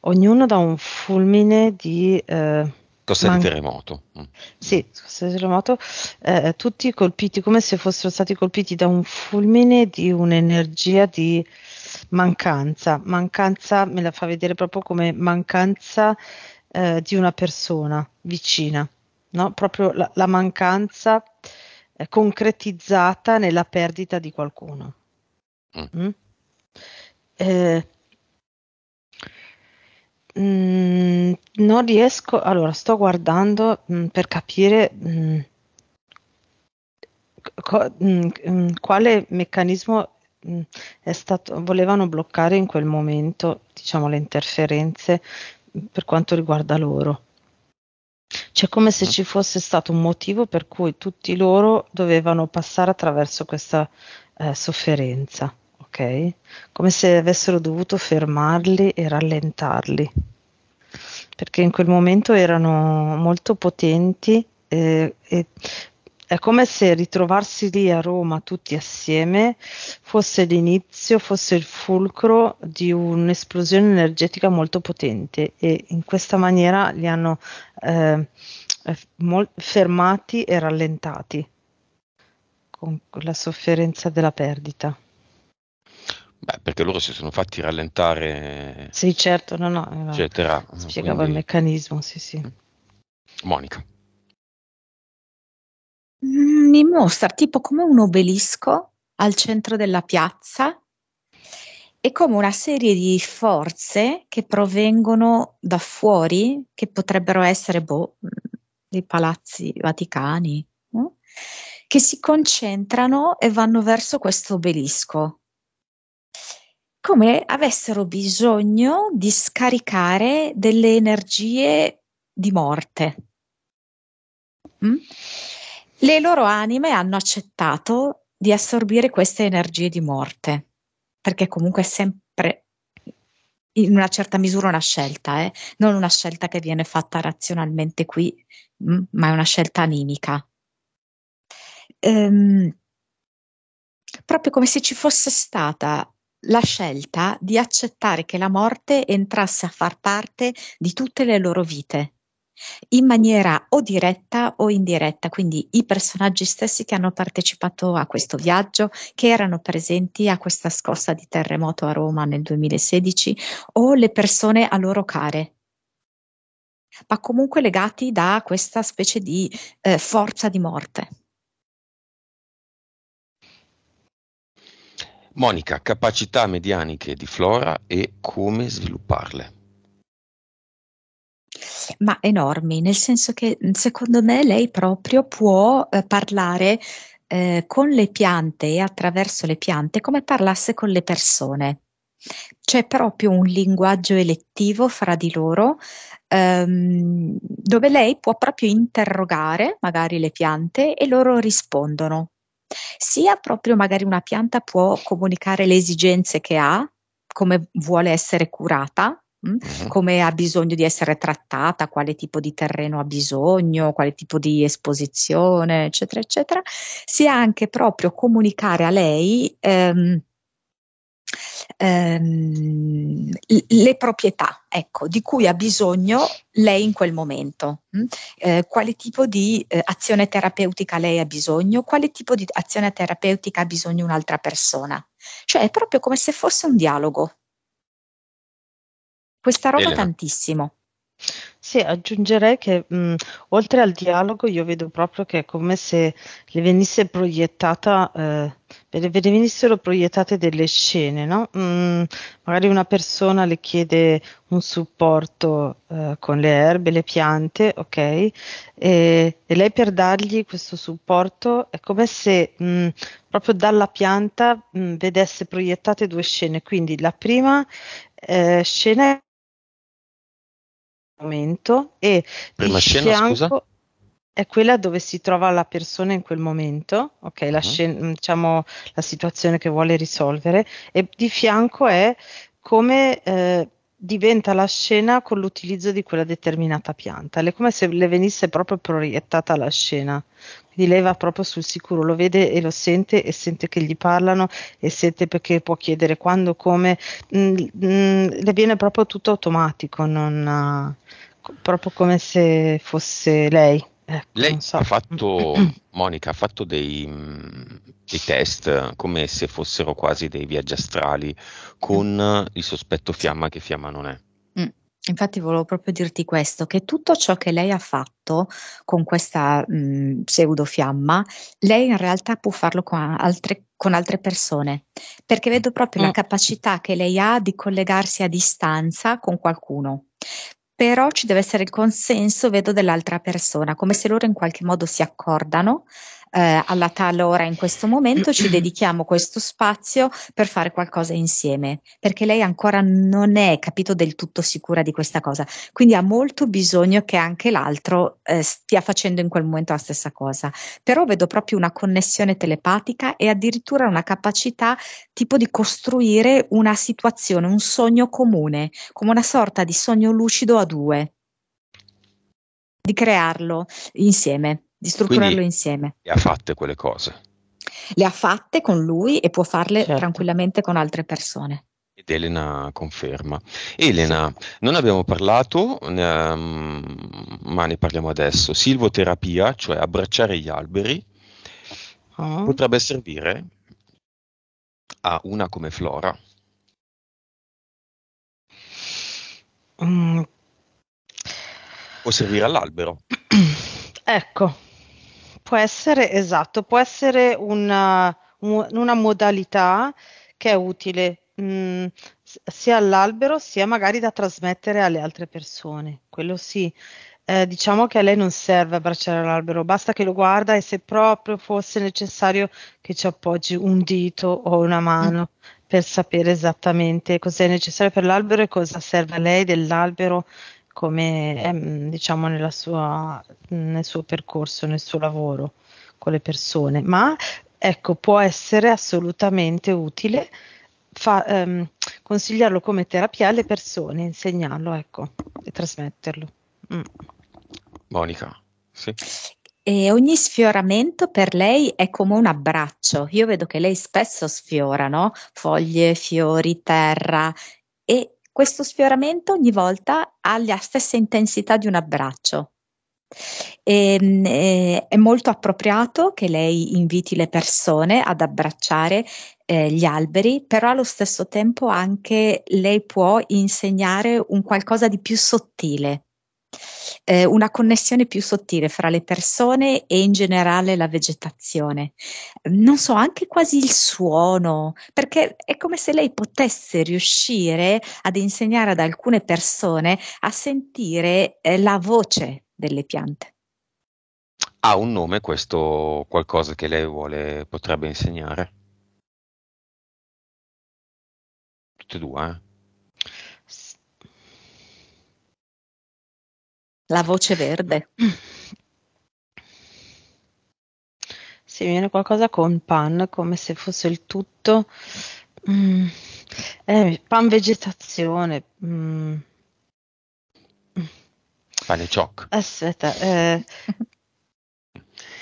ognuno da un fulmine di Cosa di man- terremoto? sì, scossa di terremoto, tutti colpiti come se fossero stati colpiti da un fulmine di un'energia di mancanza. Mancanza me la fa vedere proprio come mancanza di una persona vicina, no? Proprio la mancanza concretizzata nella perdita di qualcuno. Mm. Mm? Eh, non riesco, allora sto guardando per capire quale meccanismo è stato, volevano bloccare in quel momento, diciamo, le interferenze per quanto riguarda loro. C'è come se Mhm. ci fosse stato un motivo per cui tutti loro dovevano passare attraverso questa sofferenza, ok? ok? Come se avessero dovuto fermarli e rallentarli, perché in quel momento erano molto potenti e è come se ritrovarsi lì a Roma tutti assieme fosse l'inizio, fosse il fulcro di un'esplosione energetica molto potente e in questa maniera li hanno eh, fermati e rallentati con la sofferenza della perdita. Beh, perché loro si sono fatti rallentare, Sì, certo, no, eccetera. spiegava il Quindi, meccanismo, sì, sì. Monica. Mi mostra tipo come un obelisco al centro della piazza e come una serie di forze che provengono da fuori, che potrebbero essere dei palazzi vaticani, no? Che si concentrano e vanno verso questo obelisco, come avessero bisogno di scaricare delle energie di morte. Le loro anime hanno accettato di assorbire queste energie di morte, perché comunque è sempre in una certa misura una scelta, non una scelta che viene fatta razionalmente qui, ma è una scelta animica. Proprio come se ci fosse stata la scelta di accettare che la morte entrasse a far parte di tutte le loro vite, in maniera o diretta o indiretta, quindi i personaggi stessi che hanno partecipato a questo viaggio, che erano presenti a questa scossa di terremoto a Roma nel 2016, o le persone a loro care, ma comunque legati da questa specie di forza di morte. Monica, capacità medianiche di Flora e come svilupparle. Ma enormi, nel senso che secondo me lei proprio può parlare con le piante e attraverso le piante come parlasse con le persone. C'è proprio un linguaggio elettivo fra di loro, dove lei può proprio interrogare magari le piante e loro rispondono. Sia proprio magari una pianta può comunicare le esigenze che ha, come vuole essere curata, come ha bisogno di essere trattata, quale tipo di terreno ha bisogno, quale tipo di esposizione, eccetera, eccetera, sia anche proprio comunicare a lei le proprietà, ecco, di cui ha bisogno lei in quel momento, quale tipo di azione terapeutica lei ha bisogno, quale tipo di azione terapeutica ha bisogno un'altra persona. Cioè è proprio come se fosse un dialogo. Questa roba Elena. tantissimo. Sì, aggiungerei che oltre al dialogo io vedo proprio che è come se le venisse proiettata, le venissero proiettate delle scene, no? Magari una persona le chiede un supporto con le erbe, le piante, ok? E lei per dargli questo supporto è come se proprio dalla pianta vedesse proiettate due scene. Quindi la prima scena è momento e di Prima scena, scusa? fianco è quella dove si trova la persona in quel momento, ok, diciamo la situazione che vuole risolvere, e di fianco è come diventa la scena con l'utilizzo di quella determinata pianta. È come se le venisse proprio proiettata la scena. Quindi lei va proprio sul sicuro, lo vede e lo sente e sente che gli parlano e sente perché può chiedere quando, come, le viene proprio tutto automatico, proprio come se fosse lei. Ecco, Lei non so. ha fatto, Monica, ha fatto dei test come se fossero quasi dei viaggi astrali con il sospetto fiamma che fiamma non è. Infatti volevo proprio dirti questo, che tutto ciò che lei ha fatto con questa pseudofiamma, lei in realtà può farlo con altre persone, perché vedo proprio la capacità che lei ha di collegarsi a distanza con qualcuno. Però ci deve essere il consenso, vedo, dell'altra persona, come se loro in qualche modo si accordano alla tale ora in questo momento ci dedichiamo questo spazio per fare qualcosa insieme, perché lei ancora non è capito del tutto sicura di questa cosa, quindi ha molto bisogno che anche l'altro stia facendo in quel momento la stessa cosa, però vedo proprio una connessione telepatica e addirittura una capacità tipo di costruire una situazione, un sogno comune, come una sorta di sogno lucido a due, di crearlo insieme, di strutturarlo Quindi insieme. le ha fatte quelle cose. Le ha fatte con lui e può farle Certo. tranquillamente con altre persone. Ed Elena conferma. Elena, non abbiamo parlato, ma ne parliamo adesso. Silvoterapia, cioè abbracciare gli alberi, Ah. potrebbe servire a una come Flora. Mm. Può servire all'albero. Ecco, può essere esatto, può essere una modalità che è utile sia all'albero sia magari da trasmettere alle altre persone. Quello sì. Diciamo che a lei non serve abbracciare l'albero, basta che lo guarda e se proprio fosse necessario che ci appoggi un dito o una mano per sapere esattamente cosa è necessario per l'albero e cosa serve a lei dell'albero come diciamo nel suo percorso, nel suo lavoro con le persone. Ma ecco, può essere assolutamente utile consigliarlo come terapia alle persone, insegnarlo, ecco, e trasmetterlo. Mm. Monica, sì. E ogni sfioramento per lei è come un abbraccio. Io vedo che lei spesso sfiora, no? Foglie, fiori, terra, e questo sfioramento ogni volta ha la stessa intensità di un abbraccio. È molto appropriato che lei inviti le persone ad abbracciare gli alberi, però allo stesso tempo anche lei può insegnare un qualcosa di più sottile, una connessione più sottile fra le persone e in generale la vegetazione. Non so, anche quasi il suono, perché è come se lei potesse riuscire ad insegnare ad alcune persone a sentire la voce delle piante. Ha un nome questo qualcosa che lei potrebbe insegnare? Tutte e due, S- La voce verde. Sì, mi viene qualcosa con pan, come se fosse il tutto. Mm, pan vegetazione. Pane e ciocco. Aspetta,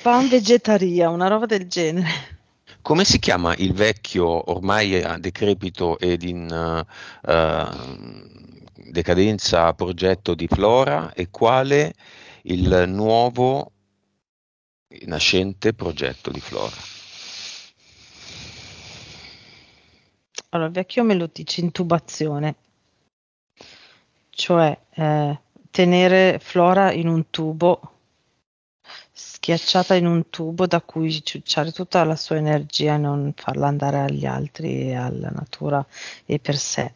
pan vegetaria, una roba del genere. Come si chiama il vecchio, ormai decrepito ed in decadenza progetto di Flora e quale il nuovo nascente progetto di Flora? Allora, il vecchio me lo dice intubazione, cioè tenere Flora in un tubo, schiacciata in un tubo da cui ciucciare tutta la sua energia e non farla andare agli altri e alla natura e per sé.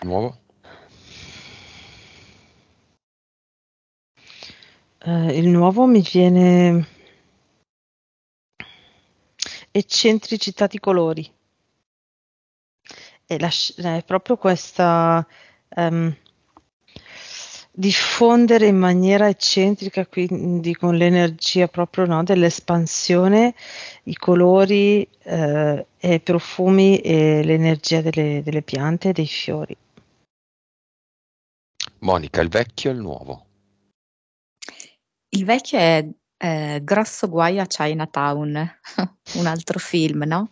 Nuovo? Il nuovo mi viene eccentricità di colori. È proprio questa ehm, diffondere in maniera eccentrica, quindi con l'energia proprio no, dell'espansione, i colori e i profumi e l'energia delle piante e dei fiori. Monica, il vecchio e il nuovo. Il vecchio è Grosso guaio a Chinatown, un altro film, no?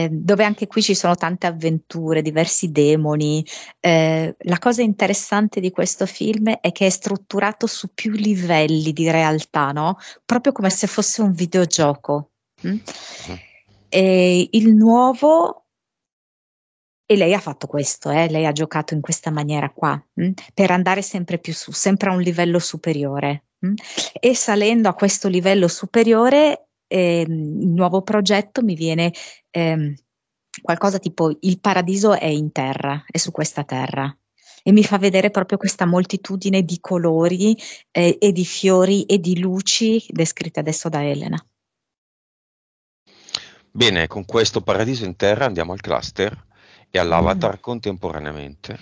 Dove anche qui ci sono tante avventure, diversi demoni. La cosa interessante di questo film è che è strutturato su più livelli di realtà, no? Proprio come se fosse un videogioco. Mm? E il nuovo. E lei ha fatto questo, lei ha giocato in questa maniera qua, per andare sempre più su, sempre a un livello superiore. E salendo a questo livello superiore, il nuovo progetto mi viene qualcosa tipo il paradiso è in terra, è su questa terra. e mi fa vedere proprio questa moltitudine di colori e di fiori e di luci descritte adesso da Elena. Bene, con questo paradiso in terra andiamo al cluster e all'avatar contemporaneamente.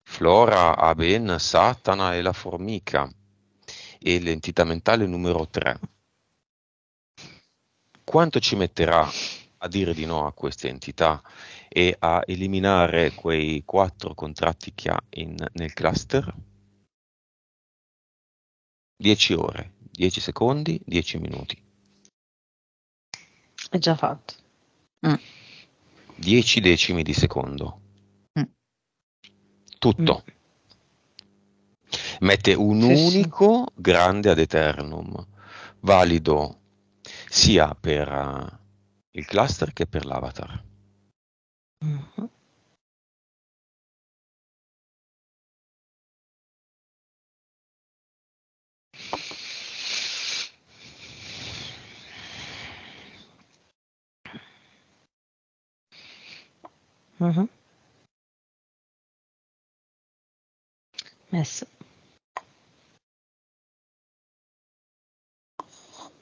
Flora, Aben, Satana e la formica e l'entità mentale numero 3. Quanto ci metterà a dire di no a queste entità e a eliminare quei 4 contratti che ha nel cluster? 10 ore, 10 secondi, 10 minuti. È già fatto. 10 decimi di secondo. Tutto. Mette un unico grande ad eternum, valido sia per il cluster che per l'avatar. Messo.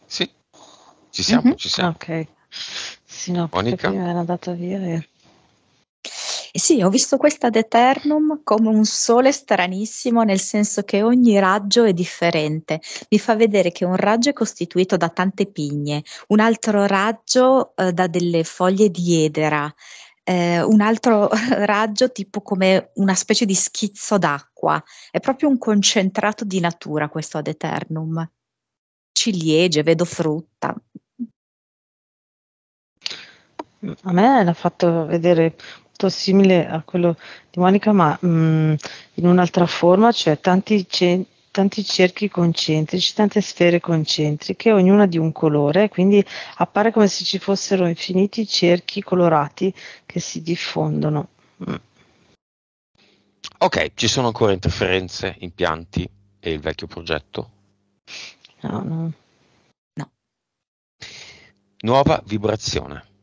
Sì, ci siamo, ci siamo. Ok. Sì, no, perché Monica? prima era andata via e... Sì, ho visto questa ad eternum come un sole stranissimo, nel senso che ogni raggio è differente. Mi fa vedere che un raggio è costituito da tante pigne, un altro raggio da delle foglie di edera, un altro raggio tipo come una specie di schizzo d'acqua. È proprio un concentrato di natura questo ad eternum. Ciliegie, vedo frutta. A me l'ha fatto vedere molto simile a quello di Monica, ma in un'altra forma, cioè tanti cerchi concentrici, tante sfere concentriche, ognuna di un colore, quindi appare come se ci fossero infiniti cerchi colorati che si diffondono. Ok, ci sono ancora interferenze, impianti e il vecchio progetto? No. Nuova vibrazione.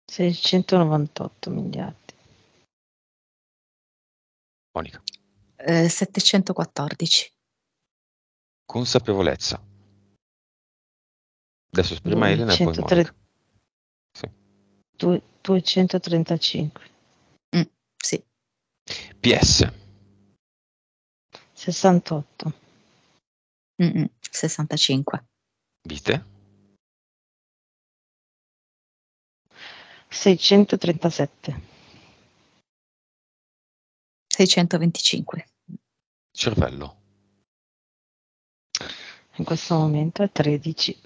698 miliardi. Monica. 714. Consapevolezza. Adesso prima Elena e poi 203 Monica. Sì. 235. Sì. PS. 68. 65. Vite. 637. 625. Cervello. In questo momento è 13.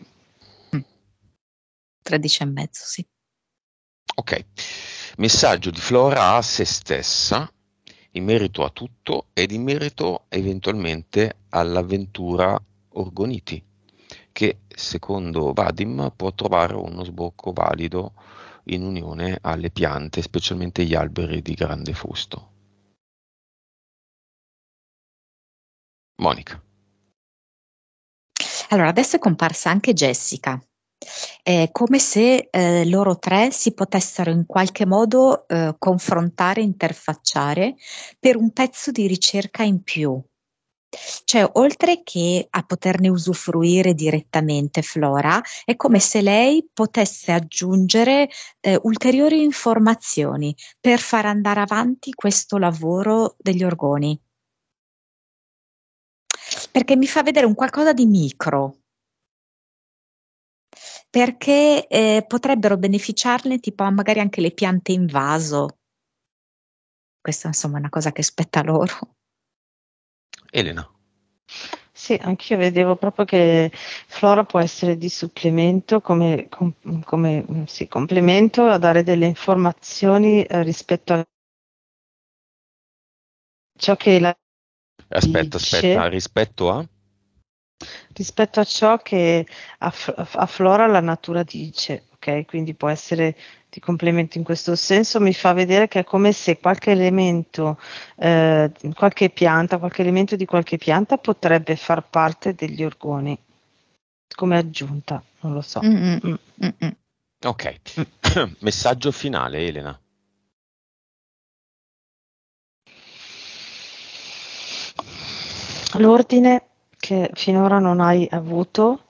13 e mezzo, sì. Ok. Messaggio di Flora a se stessa in merito a tutto ed in merito eventualmente all'avventura Orgoniti, che secondo Vadim può trovare uno sbocco valido in unione alle piante, specialmente gli alberi di grande fusto. Monica. Allora, adesso è comparsa anche Jessica. È come se loro tre si potessero in qualche modo confrontare, interfacciare per un pezzo di ricerca in più. Cioè, oltre che a poterne usufruire direttamente Flora, è come se lei potesse aggiungere ulteriori informazioni per far andare avanti questo lavoro degli orgoni. Perché mi fa vedere un qualcosa di micro. Perché potrebbero beneficiarne tipo magari anche le piante in vaso. Questa insomma è una cosa che spetta loro. Elena. Sì, anch'io vedevo proprio che Flora può essere di supplemento come sì, complemento a dare delle informazioni rispetto a ciò che la Aspetta, dice, rispetto a ciò che a Flora la natura dice, ok? Quindi può essere di complemento in questo senso, mi fa vedere che è come se qualche elemento, qualche elemento di qualche pianta potrebbe far parte degli orgoni, come aggiunta, non lo so. Ok, messaggio finale, Elena. L'ordine che finora non hai avuto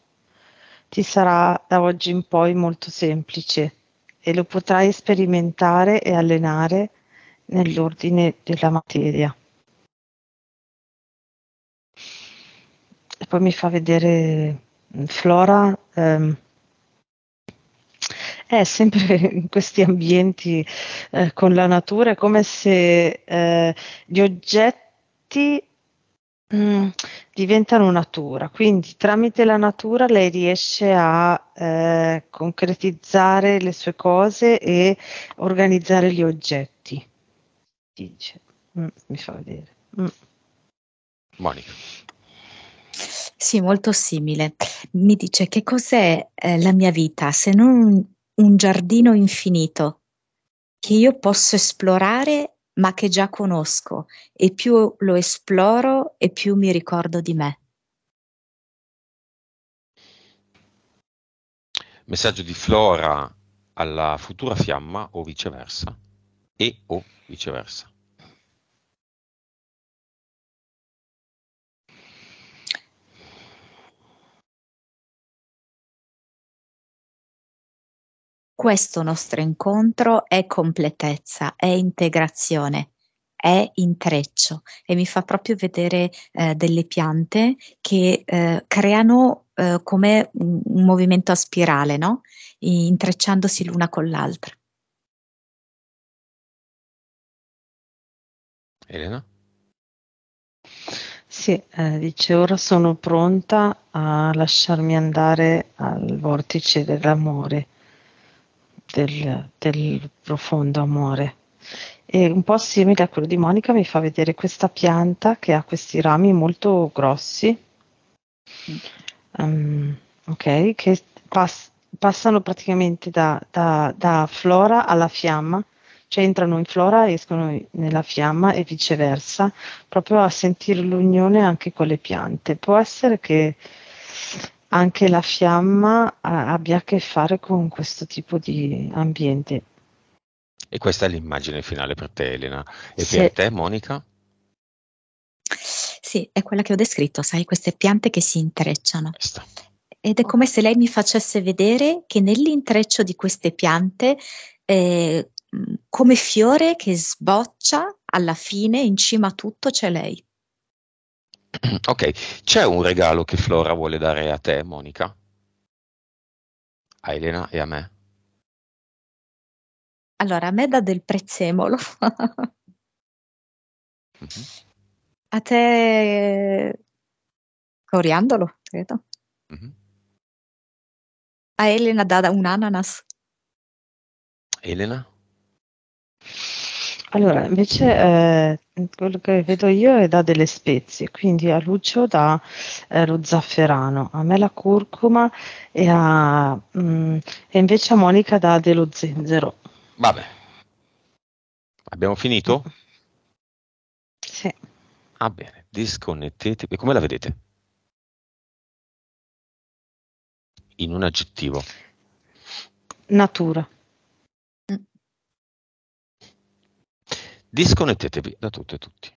ti sarà da oggi in poi molto semplice e lo potrai sperimentare e allenare nell'ordine della materia. E poi mi fa vedere Flora, è sempre in questi ambienti con la natura, è come se gli oggetti mm, diventano natura, quindi tramite la natura lei riesce a concretizzare le sue cose e organizzare gli oggetti. Dice. Mi fa vedere. Monica. Sì, molto simile. Mi dice che cos'è la mia vita se non un giardino infinito che io posso esplorare ma che già conosco e più lo esploro e più mi ricordo di me. Messaggio di Flora alla futura fiamma o viceversa, o viceversa. Questo nostro incontro è completezza, è integrazione, è intreccio e mi fa proprio vedere delle piante che creano come un movimento a spirale, no? Intrecciandosi l'una con l'altra. Elena? Sì, dice ora sono pronta a lasciarmi andare al vortice dell'amore, del profondo amore. E un po' simile a quello di Monica mi fa vedere questa pianta che ha questi rami molto grossi, ok, che passano praticamente da flora alla fiamma, cioè entrano in flora e escono nella fiamma e viceversa, proprio a sentire l'unione anche con le piante. Può essere che anche la fiamma abbia a che fare con questo tipo di ambiente. E questa è l'immagine finale per te, Elena. E Sì. per te, Monica? Sì, è quella che ho descritto, sai, queste piante che si intrecciano. Questa. Ed è come se lei mi facesse vedere che nell'intreccio di queste piante, come fiore che sboccia, alla fine, in cima a tutto c'è lei. Ok, c'è un regalo che Flora vuole dare a te, Monica? A Elena e a me? Allora, a me dà del prezzemolo. Mhm. A te coriandolo, credo. Mhm. A Elena dà un ananas. Elena? Allora, invece quello che vedo io è da delle spezie, quindi a Lucio dà lo zafferano, a me la curcuma e invece a Monica dà dello zenzero. Vabbè. Abbiamo finito? Sì, Ah, bene. Disconnettetevi. Come la vedete? In un aggettivo. natura. Disconnettetevi da tutto e tutti.